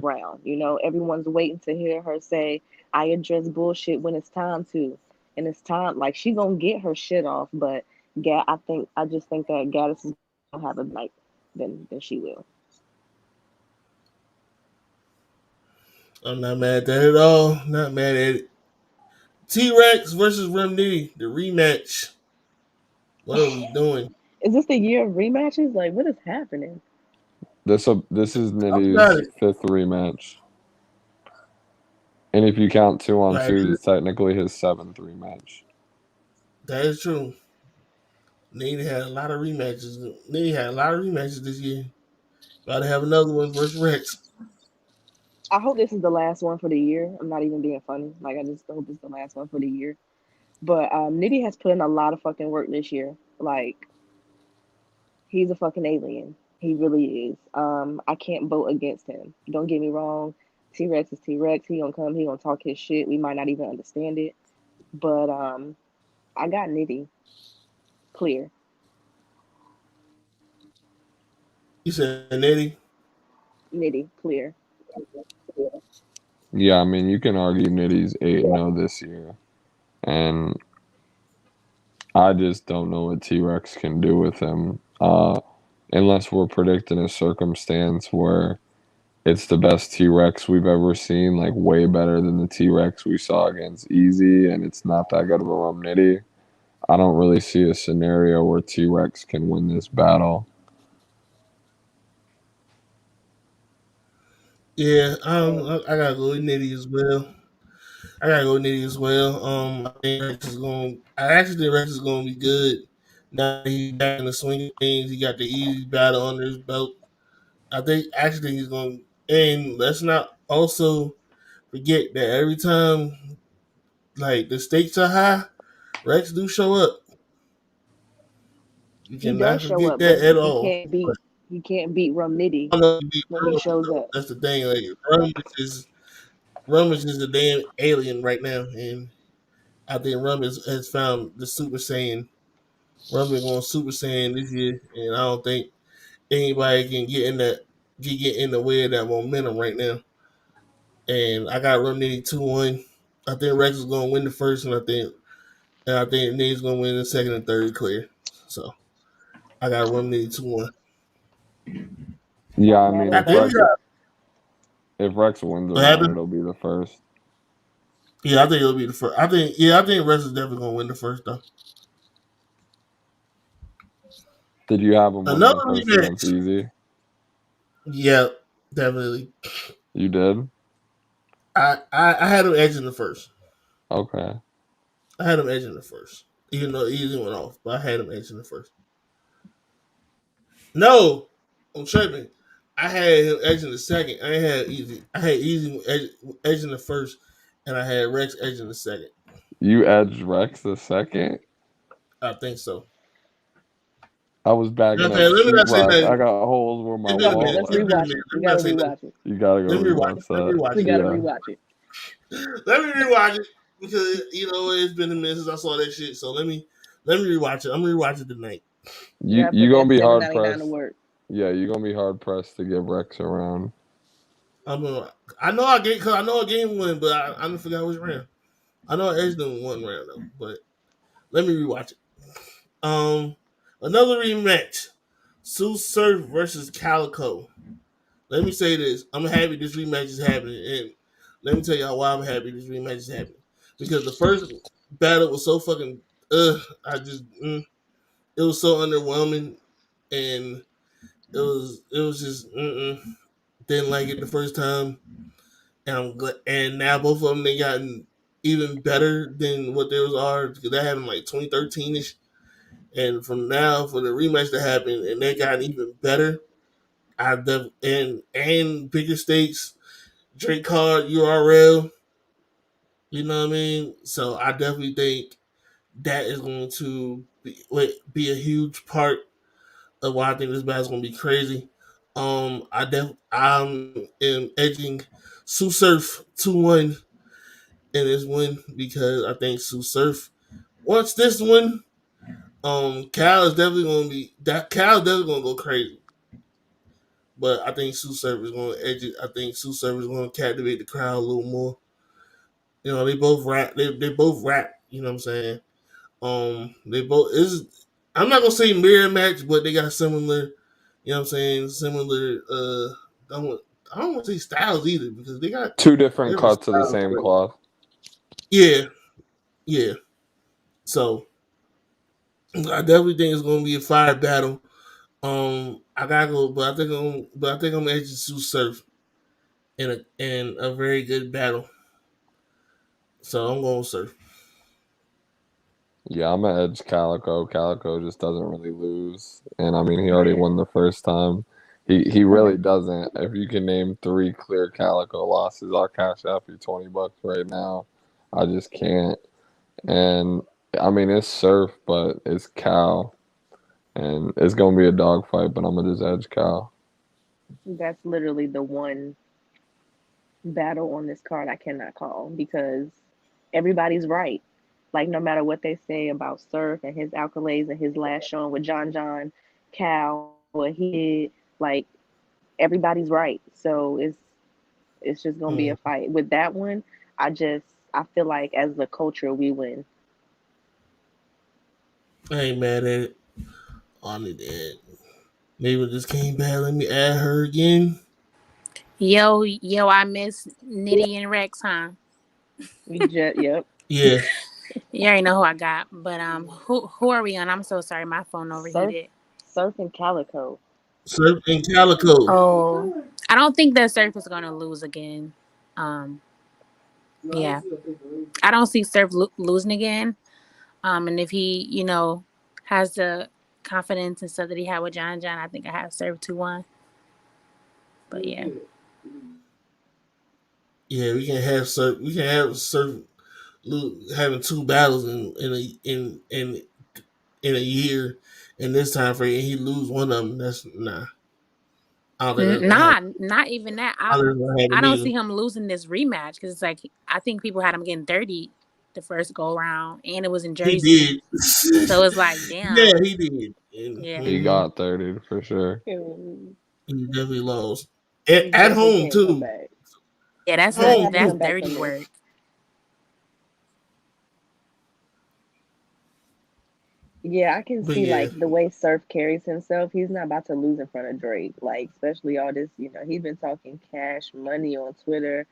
around. Everyone's waiting to hear her say, "I address bullshit when it's time to," and it's time. Like she gonna get her shit off. But I just think that Gaddis is gonna have a night than she will. I'm not mad at that at all. Not mad at it. T Rex versus Rem Diddy, the rematch. What are we doing? Is this the year of rematches? Like, what is happening? This is Talk about Nitty's it. fifth rematch, and if you count two on Right. twos, it's technically his seventh rematch. That is true. Nitty had a lot of rematches. Nitty had a lot of rematches this year. About to have another one versus Rex. I hope this is the last one for the year. I'm not even being funny. Like, I just hope it's the last one for the year. But Nitty has put in a lot of fucking work this year. Like, he's a fucking alien. He really is. I can't vote against him. Don't get me wrong. T Rex is T Rex. He gonna come. He gonna talk his shit. We might not even understand it. But I got Nitty clear. You said Nitty. Nitty clear. Yeah, I mean you can argue Nitty's 8-0 this year, and I just don't know what T Rex can do with him. Unless we're predicting a circumstance where it's the best T Rex we've ever seen, like way better than the T Rex we saw against Easy, and it's not that good of a Rum Nitty. I don't really see a scenario where T Rex can win this battle. Yeah, I gotta go with Nitty as well. I gotta go with Nitty as well. I think Rex is going. I actually think Rex is going to be good. Now he's back in the swing of things. He got the easy battle under his belt. I think actually he's going. And let's not also forget that every time like the stakes are high, Rex do show up. You He does cannot show forget up, but that at he all. can't beat Rum Nitty I don't know if he beat when he Rum, shows though. up. That's the thing. Like Rum is a damn alien right now, and I think has found the Super Saiyan. Rum is going Super Saiyan this year, and I don't think anybody can get in the way of that momentum right now. And I got Rum Nitty 2-1. I think Rex is going to win the first, and I think Nitty's going to win the second and third clear. So I got Rum Nitty 2-1. Yeah, Not I mad mean I at think we that. got if Rex wins what around, happened. it'll be the first. Yeah, I think it'll be the first. I think Rex is definitely gonna win the first though. Did you have him winning Another the first against rematch. Easy? Yeah, definitely. You did? I had him edging the first. Okay. I had him edging the first. Even though Easy went off, but I had him edging the first. No, I'm tripping. I had him edging the second. I ain't had Easy. I had Easy edging the first, and I had Rex edging the second. You edged Rex the second? I think so. I was bagging up Okay, let me not say sheetrock. I that. got holes where my It's Hold been a on, minute. wall let's at. It's been a rewatch minute. it. Let We me not gotta say that. rewatch it. You gotta go Let me rewatch rewatch it. Let me that. rewatch We it. gotta Yeah. rewatch it. Let me rewatch it because it's been a minute since I saw that shit. So let me rewatch it. I'm gonna rewatch it tonight. You You gotta you put gonna that be hard $7.99 to pressed. work. Yeah, you're gonna be hard pressed to get Rex around. I'm gonna. I know I gave one, but I forgot which round. I know I edged them one round though, but let me rewatch it. Another rematch: Sue Surf versus Calico. Let me say this: I'm happy this rematch is happening, and let me tell y'all why I'm happy this rematch is happening. Because the first battle was so fucking it was so underwhelming, and it was just didn't like it the first time, and I'm glad. And now both of them they gotten even better than what theirs are because that happened like 2013 ish, and from now for the rematch to happen and they got even better. And bigger stakes, Drake card URL. You know what I mean? So I definitely think that is going to be a huge part of why I think this battle's gonna be crazy. I'm edging Sue Surf 2-1 in this win because I think Sue Surf wants this one. Cal is definitely gonna be that Cal is definitely gonna go crazy. But I think Sue Surf is gonna edge it. I think Sue Surf is gonna captivate the crowd a little more. You know, they both rap. They both rap. You know what I'm saying? They both is. I'm not gonna say mirror match, but they got similar. You know what I'm saying? Similar. I don't. I don't want to say styles either because they got Two different different cuts of the styles. same But cloth. yeah, yeah. So I definitely think it's gonna be a fire battle. I gotta go, but I think I'm edging Sue Surf in a very good battle. So I'm going Surf. Yeah, I'm gonna edge Calico. Calico just doesn't really lose, and I mean he already won the first time. He really doesn't. If you can name three clear Calico losses, I'll cash out for you $20 right now. I just can't. And I mean it's Surf, but it's Cal, and it's gonna be a dogfight. But I'm gonna just edge Cal. That's literally the one battle on this card I cannot call because everybody's right. Like no matter what they say about Surf and his accolades and his last showing with John, Cal, what he did, like everybody's right. So it's just gonna be a Mm. fight. With that one, I feel like as a culture we win. I ain't mad at it. On it. Maybe just came back. Let me add her again. Yo, I miss Nitty and Rex, huh? Yep. Yeah, You already know who I got, but who are we on? I'm so sorry, my phone Surf overheated. Surf and Calico. Surf and Calico. Oh, I don't think that Surf is gonna lose again. Um, yeah, I don't see Surf losing again. And if he, has the confidence and stuff that he had with John, I think I have Surf 2-1. But yeah, Yeah, we can have Surf. We can have Surf having two battles in a year in this time frame, and he lose one of them. That's nah. I don't think that's gonna happen. nah, not even that. I don't think that's gonna I happen don't see either. him losing this rematch because it's like I think people had him getting 30 the first go around, and it was in He Jersey, did. so it's like Yeah, damn, he did. And, yeah. He got 30 for sure. he definitely lost He at definitely home can't come too. back. Yeah, He might have to that's come Home. back dirty from this. work. Yeah, I can But see yeah, like the way Surf carries himself. He's not about to lose in front of Drake. Like especially all this, he's been talking cash money on Twitter.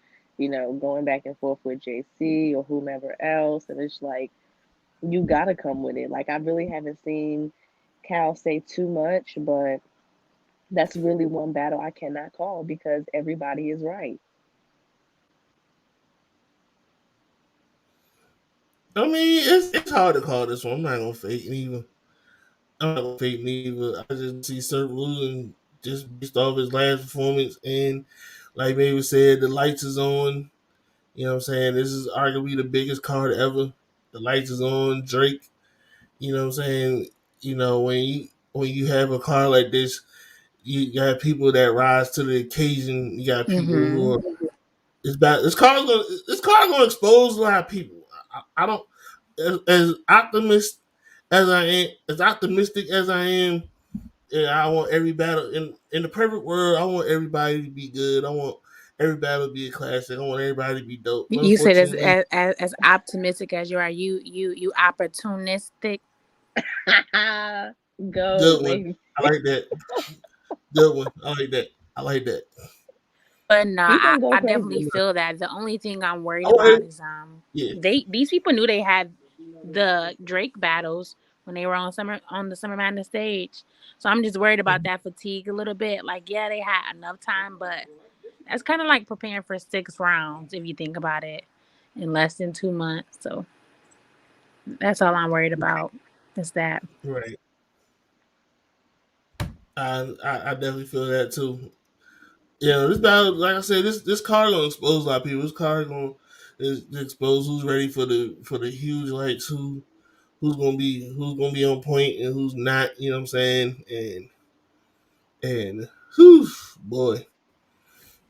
going back and forth with JC or whomever else. And it's like, you gotta come with it. Like, I really haven't seen Cal say too much, but that's really one battle I cannot call because everybody is right. I mean, it's hard to call this one. I'm not gonna fake neither. I'm not gonna fake neither. I just see Surf losing just based off his last performance, and like Baby said, the lights is on. You know what I'm saying? This is arguably the biggest card ever. The lights is on. Drake. You know what I'm saying? When you have a card like this, you got people that rise to the occasion. You got people who Mm-hmm. are it's bad. This card gonna expose a lot of people. I don't as optimistic as I am. Yeah, I want every battle in the perfect world. I want everybody to be good. I want every battle to be a classic. I want everybody to be dope. But You said unfortunately, as optimistic as you are, you opportunistic. Go, good one. baby. I like that. Good one. I like that. I like that. But no, He gonna go I definitely crazy. feel that. The only thing I'm I worried want about is yeah. these people knew they had the Drake battles when they were on the Summer Madness stage. So I'm just worried about that fatigue a little bit. Like, yeah, they had enough time, but that's kind of like preparing for 6 rounds if you think about it in less than 2 months. So that's all I'm worried about. Is that. Right. I definitely feel that too. Yeah, this battle, like I said, this card gonna expose a lot of people. This card gonna is expose who's ready for the huge lights, who's gonna be on point and who's not. You know what I'm saying? And whew, boy,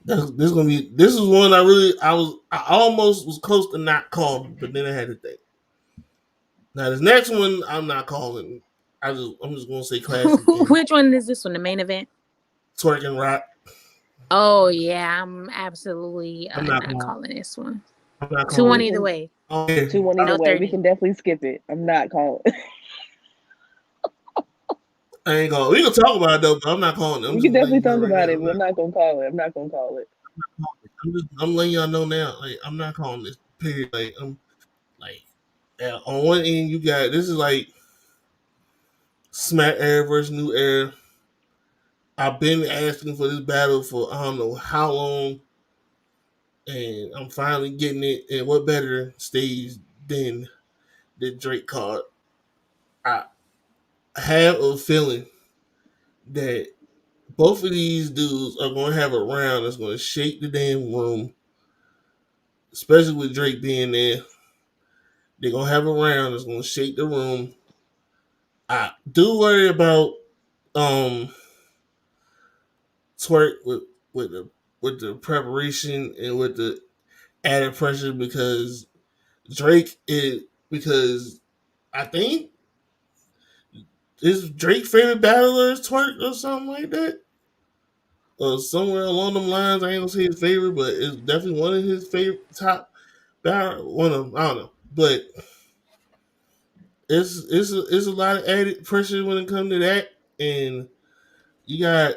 this is one I almost was close to not calling, but then I had to think. Now this next one I'm not calling. I'm just gonna say classic and Which one is this one? The main event? twerk and rock. Oh yeah, I'm absolutely I'm not not calling. calling this one. I'm not Two calling one We it. either can way. Oh, yeah. 2-1 either No way. We 30. can definitely skip it. I'm not calling. I ain't going. We can talk about it though, but I'm not calling it. I'm We just can letting definitely you know talk right about now. it, but I'm not gonna call it. I'm not gonna call it. I'm letting y'all know now. Like I'm not calling this. Period. Like I'm like on one end you got this is like Smack Air versus New Air. I've been asking for this battle for I don't know how long, and I'm finally getting it. And what better stage than the Drake card? I have a feeling that both of these dudes are going to have a round that's going to shake the damn room, especially with Drake being there. They're going to have a round that's going to shake the room. I do worry about um Twerk with the with the preparation and with the added pressure because Drake is because I think is Drake favorite battler is Twerk or something like that. Or somewhere along them lines, I ain't gonna say his favorite, but it's definitely one of his favorite top battler. One of them, I don't know, but it's a lot of added pressure when it comes to that, and you got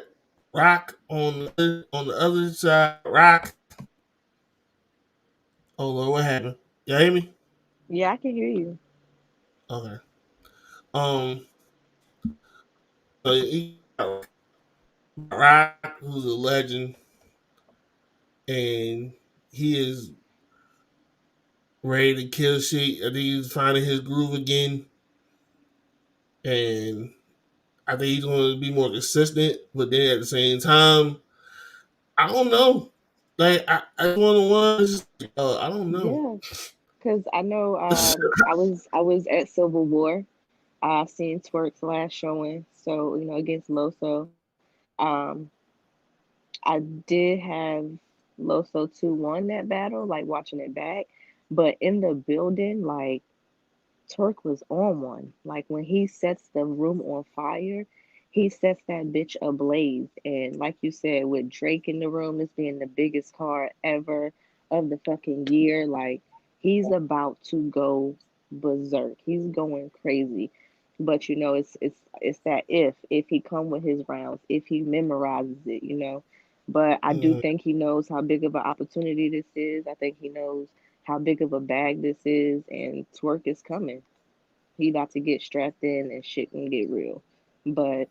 Rock on the other side. Rock. Oh Lord, what happened? You hear me? Yeah, I can hear you. Okay. Um. So you got Rock, who's a legend, and he is ready to kill shit. I think he's finding his groove again, and I think he's going to be more consistent. But then at the same time, I don't know. Like I one of the ones. I don't know. Yeah, because I know I was at Civil War. I've seen Twerk's last showing, so against Loso. Um, I did have Loso 2-1 that battle, like watching it back, but in the building, like Turk was on one. Like when he sets the room on fire, he sets that bitch ablaze. And like you said, with Drake in the room, this being the biggest card ever of the fucking year, like he's about to go berserk. He's going crazy. But it's that if he come with his rounds, if he memorizes it. But I do Mm, think he knows how big of an opportunity this is. I think he knows how big of a bag this is, and Twerk is coming. He about to get strapped in, and shit can get real. But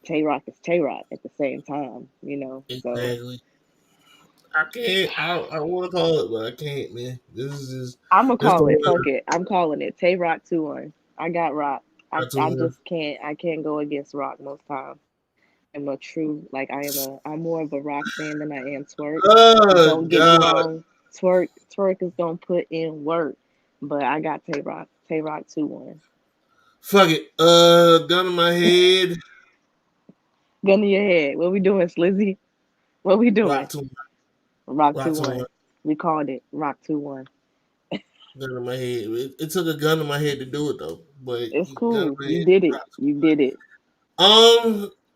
Tay Rock is Tay Rock at the same time, you know. So exactly. I can't. I want to call it, but I can't, man. This is just I'm gonna this the call it. one Fuck it. I'm calling it. Tay Rock 2-1. I got Rock. I I I told him. just can't. I can't go against Rock most times. I'm a true like I'm more of a Rock fan than I am Twerk. Oh Don't get me God. wrong. Twerk is gonna put in work, but I got Tay Rock. Tay Rock 2-1. Fuck it. Gun in my head. Gun to your head. What we doing, Slizzy? What we doing? Rock to Rock rock two to one. one. We called it. Rock 2-1. Gun in my head. It took a gun in my head to do it though, but It's gun cool. in my You head. did it. Rock You did it.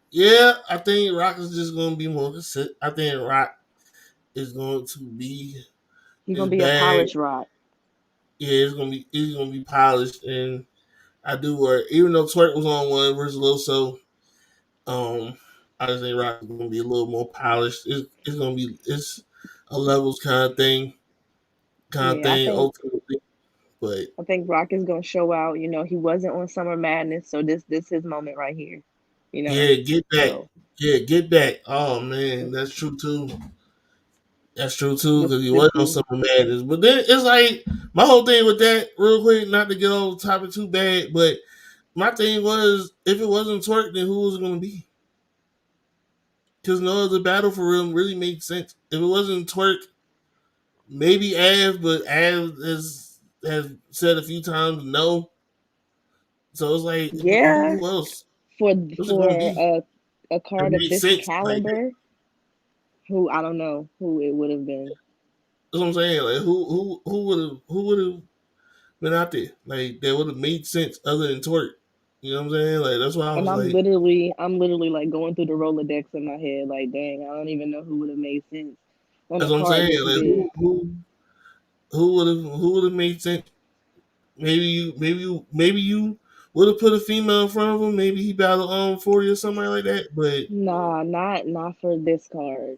Yeah, I think Rock is just gonna be more consistent. I think Rock is going to be You're his gonna be a bag. polished Rock. Yeah, it's gonna be polished, and I do work. Even though Twerk was on one versus Lil So, um, I just think Rock is gonna be a little more polished. It's gonna be it's a levels kind of Yeah, thing ultimately. But I think Rock is gonna show out. You know, he wasn't on Summer Madness, so this his moment right here. You know, yeah, get back. so Yeah, get back. Oh man, that's true too. That's true too, because he the was on key. Summer Madness. But then it's like my whole thing with that, real quick, not to get on the topic too bad, but my thing was if it wasn't Twerk, then who was it gonna be? Because no other battle for real really makes sense. If it wasn't Twerk, maybe Av, but Av has said a few times no. So it's like Yeah, who else? for What's it for gonna be? a It card of makes this sense. Like caliber, who I don't know who it would have been. that's what I'm saying. Like who would have been out there? Like that would have made sense other than Twerk. You know what I'm saying? Like that's why I And was like, I'm literally like going through the Rolodex in my head, like, dang, I don't even know who would have made sense on a that's what I'm card saying. this Like big. who would have made sense? Maybe you would have put a female in front of him. Maybe he battled on 40 or something like that. But Nah, not for this card.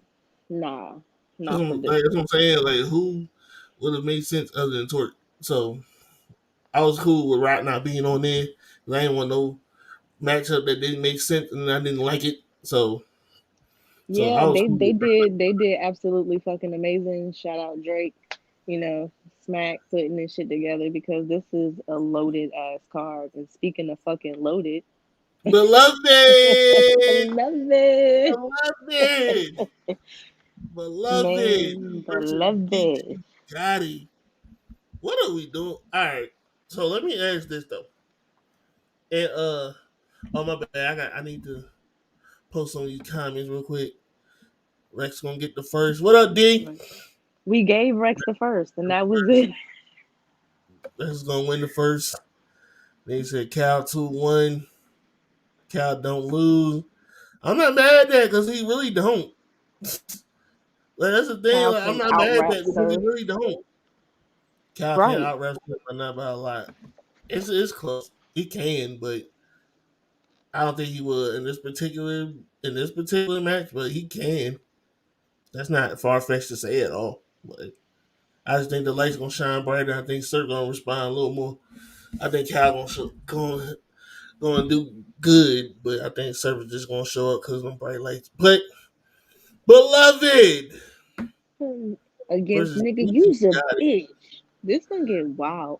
Nah, not for this that's what one. I'm saying. Like who would have made sense other than Twerk? So I was cool with Rock not being on there. 'Cause I didn't want no matchup that didn't make sense and I didn't like it. So Yeah, I was cool with Rock. they did absolutely fucking amazing. Shout out Drake, you know, Smack putting this shit together because this is a loaded ass card. And speaking of fucking loaded, Beloved, beloved, beloved, beloved man, versus beloved. Geechee Gotti. What are we doing? All right. So let me ask this though. And oh my bad. I need to post some of these comments real quick. Rex gonna get the first. What up, D? We gave Rex the first, and that was it. Rex is gonna win the first. They said Cal 2-1. Cal don't lose. I'm not mad at that because he really don't. Like that's the thing. Cal Like I'm can not out mad at rap that because he Surf. really don't. Cal can't Right. out rap but not by a lot. It's close. He can, but I don't think he would in this particular match. But he can. That's not far fetched to say at all. But I just think the light's gonna shine brighter. I think Sir gonna respond a little more. I think Cal gonna do good, but I think Sir is just gonna show up because of them bright lights. But beloved Against versus nigga, Geechee you's a Gotti. bitch. This gonna get wild.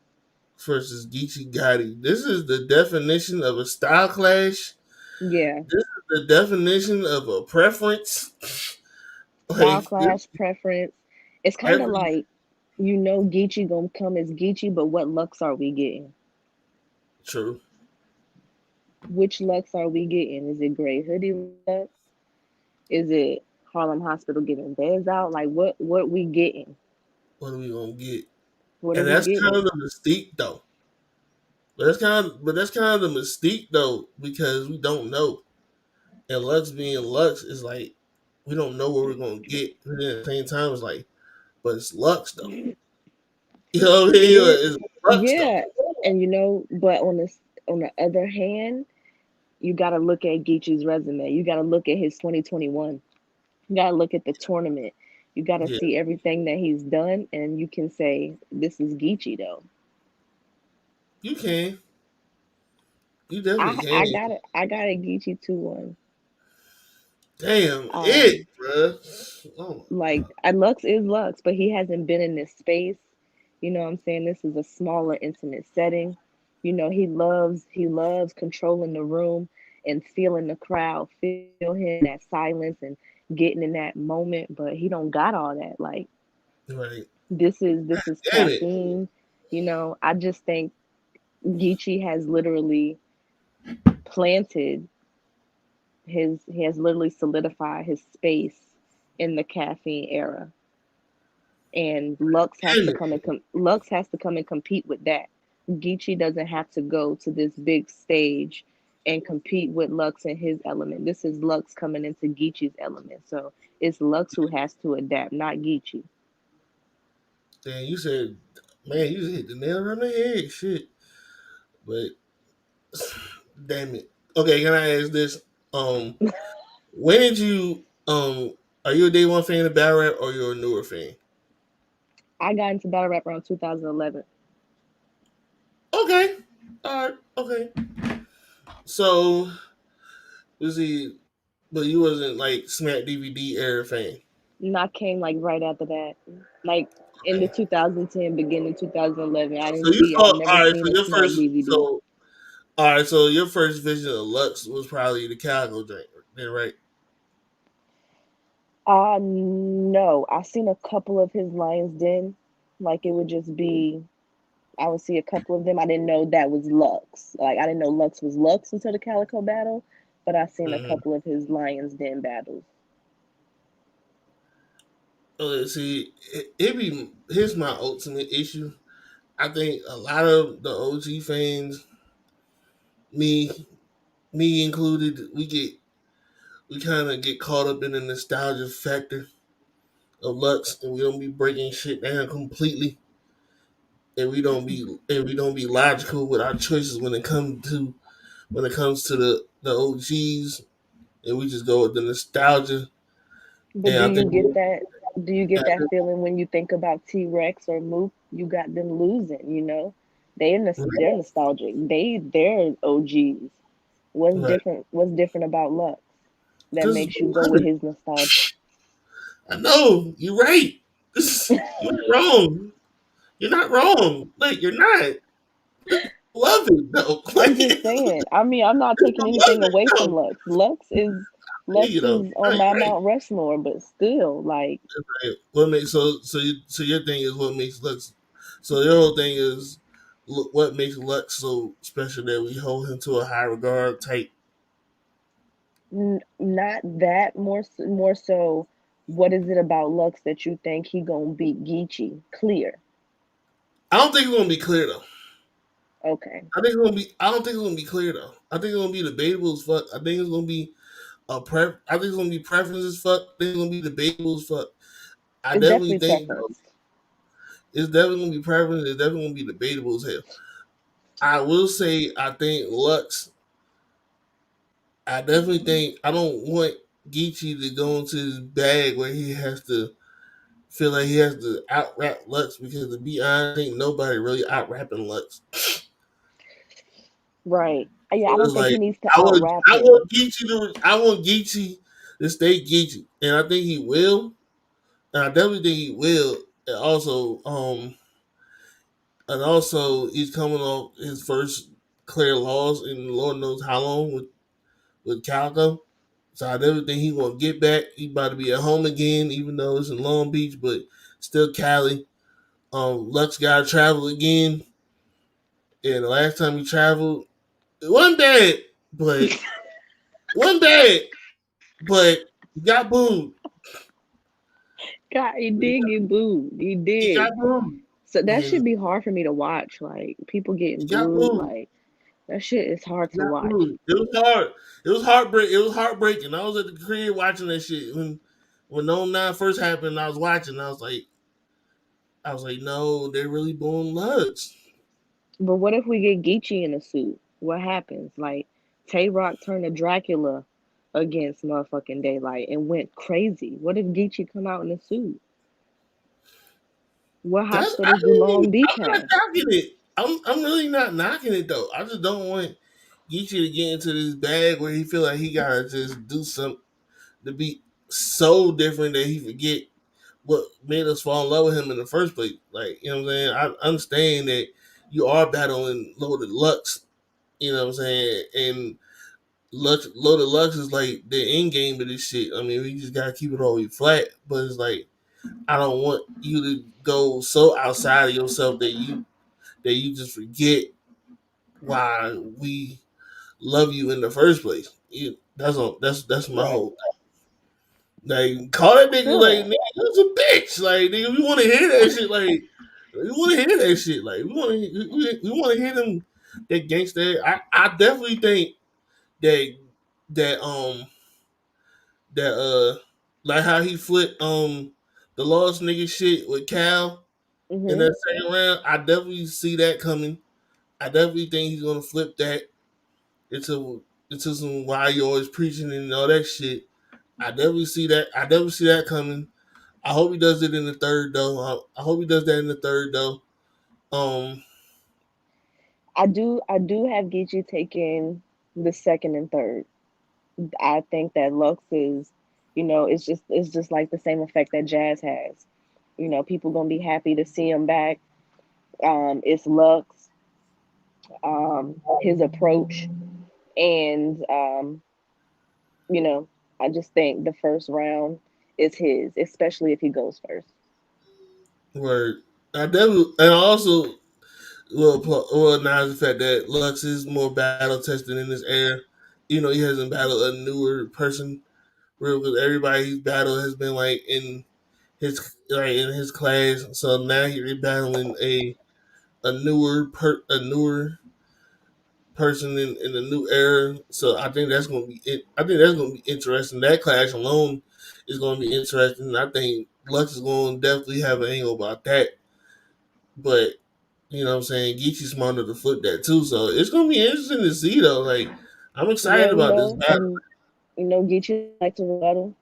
Versus Geechee Gotti. This is the definition of a style clash. Yeah. This is the definition of a preference. Style Like this, clash preference. It's kind of every like, you know, Geechee gonna come as Geechee, but what Lux are we getting? true. Which Lux are we getting? Is it Gray Hoodie Lux? Is it Harlem Hospital giving beds out? Like what we getting? What are we gonna get? What are And we that's kind getting? of the mystique, though. But that's kind of the mystique, though, because we don't know. And Lux being Lux is like we don't know what we're gonna get. But then at the same time, it's like, but it's Lux though. You know what I It mean? Like, is, it's Lux though. yeah. And you know, but on the other hand, you gotta look at Geechee's resume. You gotta look at his 2021. You gotta look at the tournament. You gotta Yeah, see everything that he's done, and you can say this is Geechee though. you can. You definitely I can. got it. I got a Geechee 2-1. Damn it, Um, bruh. Oh like Lux is Lux, but he hasn't been in this space. You know what I'm saying? This is a smaller, intimate setting. You know, he loves controlling the room and feeling the crowd, feel him in that silence and getting in that moment, but he don't got all that. Like right. this is Damn it. caffeine. You know, I just think Geechee has literally planted he has literally solidified his space in the caffeine era, and Damn it. Lux has to come and compete with that. Geechee doesn't have to go to this big stage and compete with Lux in his element. This is Lux coming into Geechee's element, so it's Lux who has to adapt, not Geechee. Damn, you said, man, you hit the nail on the head. Shit. But damn it. Okay, can I ask this? Um, when did you are you a day one fan of battle rap or you're a newer fan? I got into battle rap around 2011. Okay. Alright, okay. So was he but you wasn't like Smack DVD era fan. And I came like right after that, like in the Okay. 2010, beginning 2011. So you I've saw never alright, seen so a your Smack first DVD. so alright, so your first vision of Lux was probably the Calico drink, then right? No, I seen a couple of his Lions Den. Like it would just be, I would see a couple of them. I didn't know that was Lux. Like I didn't know Lux was Lux until the Calico battle, but I seen a Mm-hmm. couple of his Lions Den battles. Okay, see, it be here's my ultimate issue. I think a lot of the OG fans, me me included, we kind of get caught up in the nostalgia factor of Lux, and we don't be breaking shit down completely, and we don't be logical with our choices when it comes to the OGs, and we just go with the nostalgia. But And do I you think, get that? Do you I get that think feeling when you think about T Rex or Mook? You got them losing. You know, they're right, nostalgic. They're OGs. right, What's different about Lux that because makes you go with his nostalgia? I know you're right. You're wrong. You're not wrong. Like you're not. Love it though. I'm Like just saying. I mean, I'm not I taking love anything it away from though. Lux. Lux You know, is on right, my right. Mount Rushmore, but still, like, Right. What makes so your thing is what makes Lux. So your whole thing is what makes Lux so special that we hold him to a high regard type. not that more so. What is it about Lux that you think he gonna beat Geechee? Clear. I don't think it's gonna be clear though. Okay. I think it's gonna be. I don't think it's gonna be clear though. I think it's gonna be debatable as fuck. I think it's gonna be a pref. I think it's gonna be preference as fuck. I think it's gonna be debatable as fuck. I It's definitely definitely think preference. it's definitely gonna be preference. It's definitely gonna be debatable as hell. I will say I think Lux. I definitely think I don't want Geechee to go into his bag where he has to feel like he has to out rap Lux because to be honest, ain't nobody really out rapping Lux. Right. Yeah, So I don't it's think he like needs to out rap him. I want Geechee to stay Geechee, and I think he will. And I definitely think he will. And also he's coming off his first clear loss in Lord knows how long with Calico. So I definitely think he gonna get back. He about to be at home again, even though it's in Long Beach, but still Cali. Lux got to travel again, and the last time he traveled, it wasn't bad, but wasn't bad, but he got booed. God, he did get booed. He He got did. booed. So that And should be hard for me to watch. Like people he getting got booed. booed. Like that shit is hard He to got watch. booed. It was hard. It was heartbreak. It was heartbreaking. I was at the crib watching that shit when No 9 first happened. I was watching. I was like, no, they're really booing Lux. But what if we get Geechee in a suit? What happens? Like Tay Rock turned to Dracula. against motherfucking Daylight and went crazy. What if Geechee come out in a suit? What That's I hospitals do mean, Long Beach I'm not have? knocking it. I'm really not knocking it though. I just don't want Geechee to get into this bag where he feel like he gotta just do something to be so different that he forget what made us fall in love with him in the first place. Like, you know what I'm saying? I understand that you are battling Loaded Lux, you know what I'm saying? And Loaded Lux is like the end game of this shit. I mean, we just gotta keep it all the way flat, but it's like I don't want you to go so outside of yourself that you just forget why we love you in the first place. That's my Right. whole like call that nigga Feel like that. nigga was a bitch. Like nigga, we want to hear that shit. Like we want to hear that shit. Like we want to hear them that gangster. I definitely think that that that like how he flipped the lost nigga shit with Cal in Mhm. that second round. I definitely see that coming. I definitely think he's gonna flip that into some why you always preaching and all that shit. I definitely see that. I definitely see that coming. I hope he does it in the third though. I hope he does that in the third though. Um, I do have Geechee taking the second and third. I think that Lux is, it's just like the same effect that Jazz has. People gonna be happy to see him back. It's Lux, his approach, and you know, I just think the first round is his, especially if he goes first. where I definitely and also well acknowledge the fact that Lux is more battle tested in this era. You know, he hasn't battled a newer person. Real because everybody he's battled has been like in his class. So now he's battling a newer person in a new era. So I think that's gonna be it. I think that's gonna be interesting. That clash alone is gonna be interesting. I think Lux is gonna definitely have an angle about that. But you know what I'm saying, Geechee's smart enough to flip that too. So it's gonna be interesting to see though. Like I'm Yeah, excited about this battle. and Geechee like to rebuttal,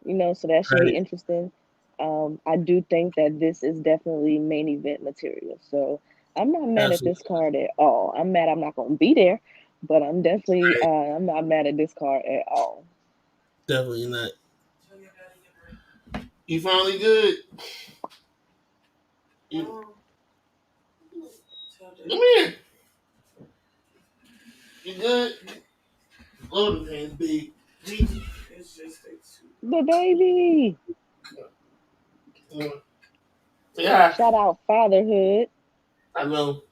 so that should be Right? interesting. I do think that this is definitely main event material. So I'm not mad at Absolutely. this card at all. I'm mad I'm not gonna be there, but I'm not mad at this card at all. Definitely not. You finally good? You, come here. You good? Loading hands, big. Gigi. The baby. Come on. Say hi. Shout out fatherhood. I know.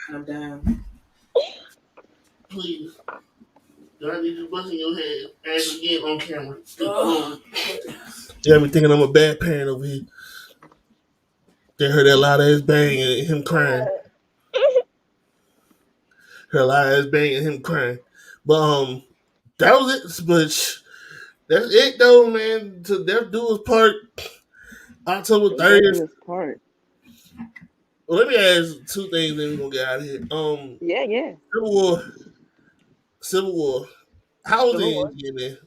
Calm down. Please. Do I need you busting your head ass again on camera? Oh. You got me thinking I'm a bad parent over here. They heard that loud ass bang and him crying. Heard a loud ass bang and him crying. But that was it. But that's it though, man. To Death Do Us Part, October To death 30th. do his part. Well, let me ask two things, then we're gonna get out of here. Yeah, yeah. Civil War. Civil War. How was Civil the War. energy in there?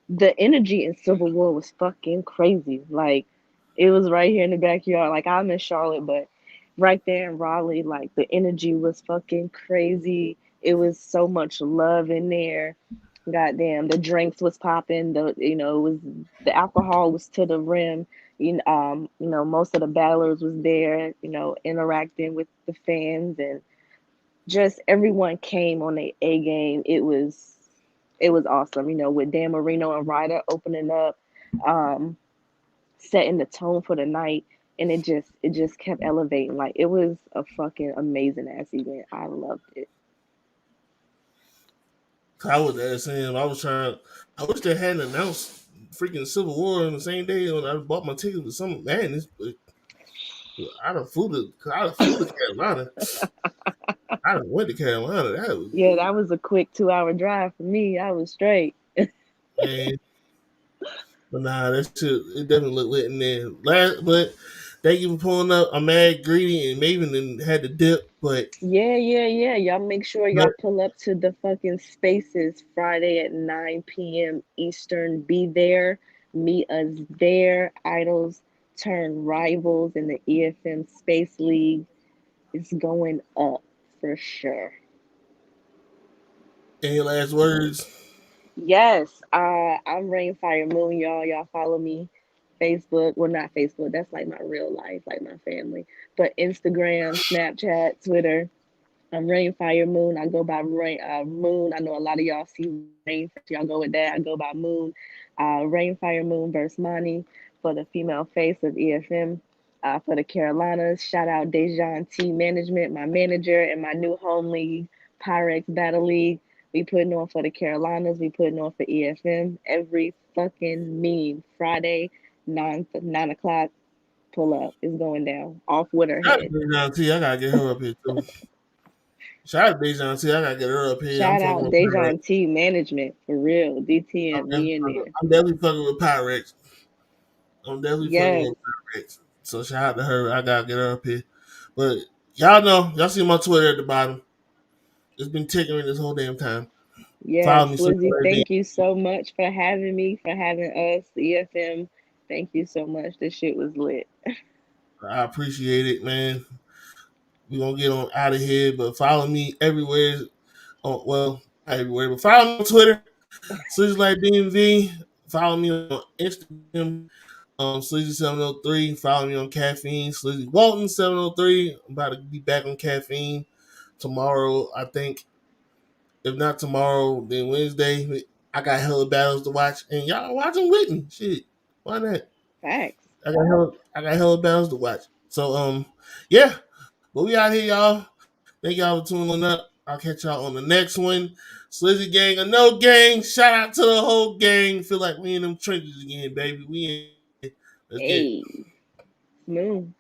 The energy in Civil War was fucking crazy. Like, it was right here in the backyard. Like, I'm in Charlotte, but right there in Raleigh, like, the energy was fucking crazy. It was so much love in there. Goddamn, the drinks was popping. It was the alcohol was to the rim. Most of the battlers was there. Interacting with the fans, and just everyone came on their A game. It was awesome. With Dan Marino and Ryder opening up, um, setting the tone for the night, and it just kept elevating. Like, it was a fucking amazing ass event. I loved it. I was asking him. I was trying. I wish they hadn't announced freaking Civil War on the same day when I bought my ticket for Summer Madness. But I done flew to Carolina. I done went to Carolina. That was Yeah, that was a quick 2 hour drive for me. I was straight. man. But nah, that shit it definitely looked lit in there. But Thank you for pulling up. I'm mad greedy and Maven and had to dip, but Yeah. Y'all make sure y'all but pull up to the fucking spaces Friday at 9 p.m. Eastern. Be there. Meet us there. Idols turn rivals in the EFM Space League. It's going up for sure. any last words? Yes, I'm Rainfire Moon, y'all. Y'all follow me. Facebook. Well, not Facebook. That's like my real life, like my family. But Instagram, Snapchat, Twitter. I'm Rainfire Moon. I go by Moon. I know a lot of y'all see Rain. Y'all go with that. I go by Moon. Rainfire Moon versus Monty for the female face of EFM. For the Carolinas, shout out Dejan T Management, my manager, and my new home league, Pyrex Battle League. We putting on for the Carolinas. We putting on for EFM every fucking meme. Friday, 9 o'clock. Pull up. It's going down. Off with her Shout out head. to Dejan T. I gotta get her up here too. Shout out to Dejan T. I gotta get her up here. I'm Shout fucking out with Pyrex. Dejan T Management for real. DTM, we in there. I'm definitely fucking with Pyrex. I'm definitely fucking Yes, with Pyrex. So shout out to her. I gotta get her up here. But y'all know, y'all see my Twitter at the bottom. It's been tickering this whole damn time. Follow yes, me, Slizzy Slizzy. Right Thank you so much for having me, for having us, the EFM. Thank you so much. This shit was lit. I appreciate it, man. We gonna get on out of here, but follow me everywhere. Oh, well, not everywhere, but follow me on Twitter, Slizzy like DMV. Follow me on Instagram, Slizzy703. Follow me on Caffeine, Slizzy Walton703. I'm about to be back on Caffeine tomorrow, I think. If not tomorrow, then Wednesday. I got hella battles to watch, and y'all watch them with me. Shit, why not? Facts. I got hella battles to watch. So yeah, but we out here, y'all. Thank y'all for tuning up. I'll catch y'all on the next one. Slizzy gang or no gang, shout out to the whole gang. Feel like we in them trenches again, baby. We in. Let's get it. Hey, smooth.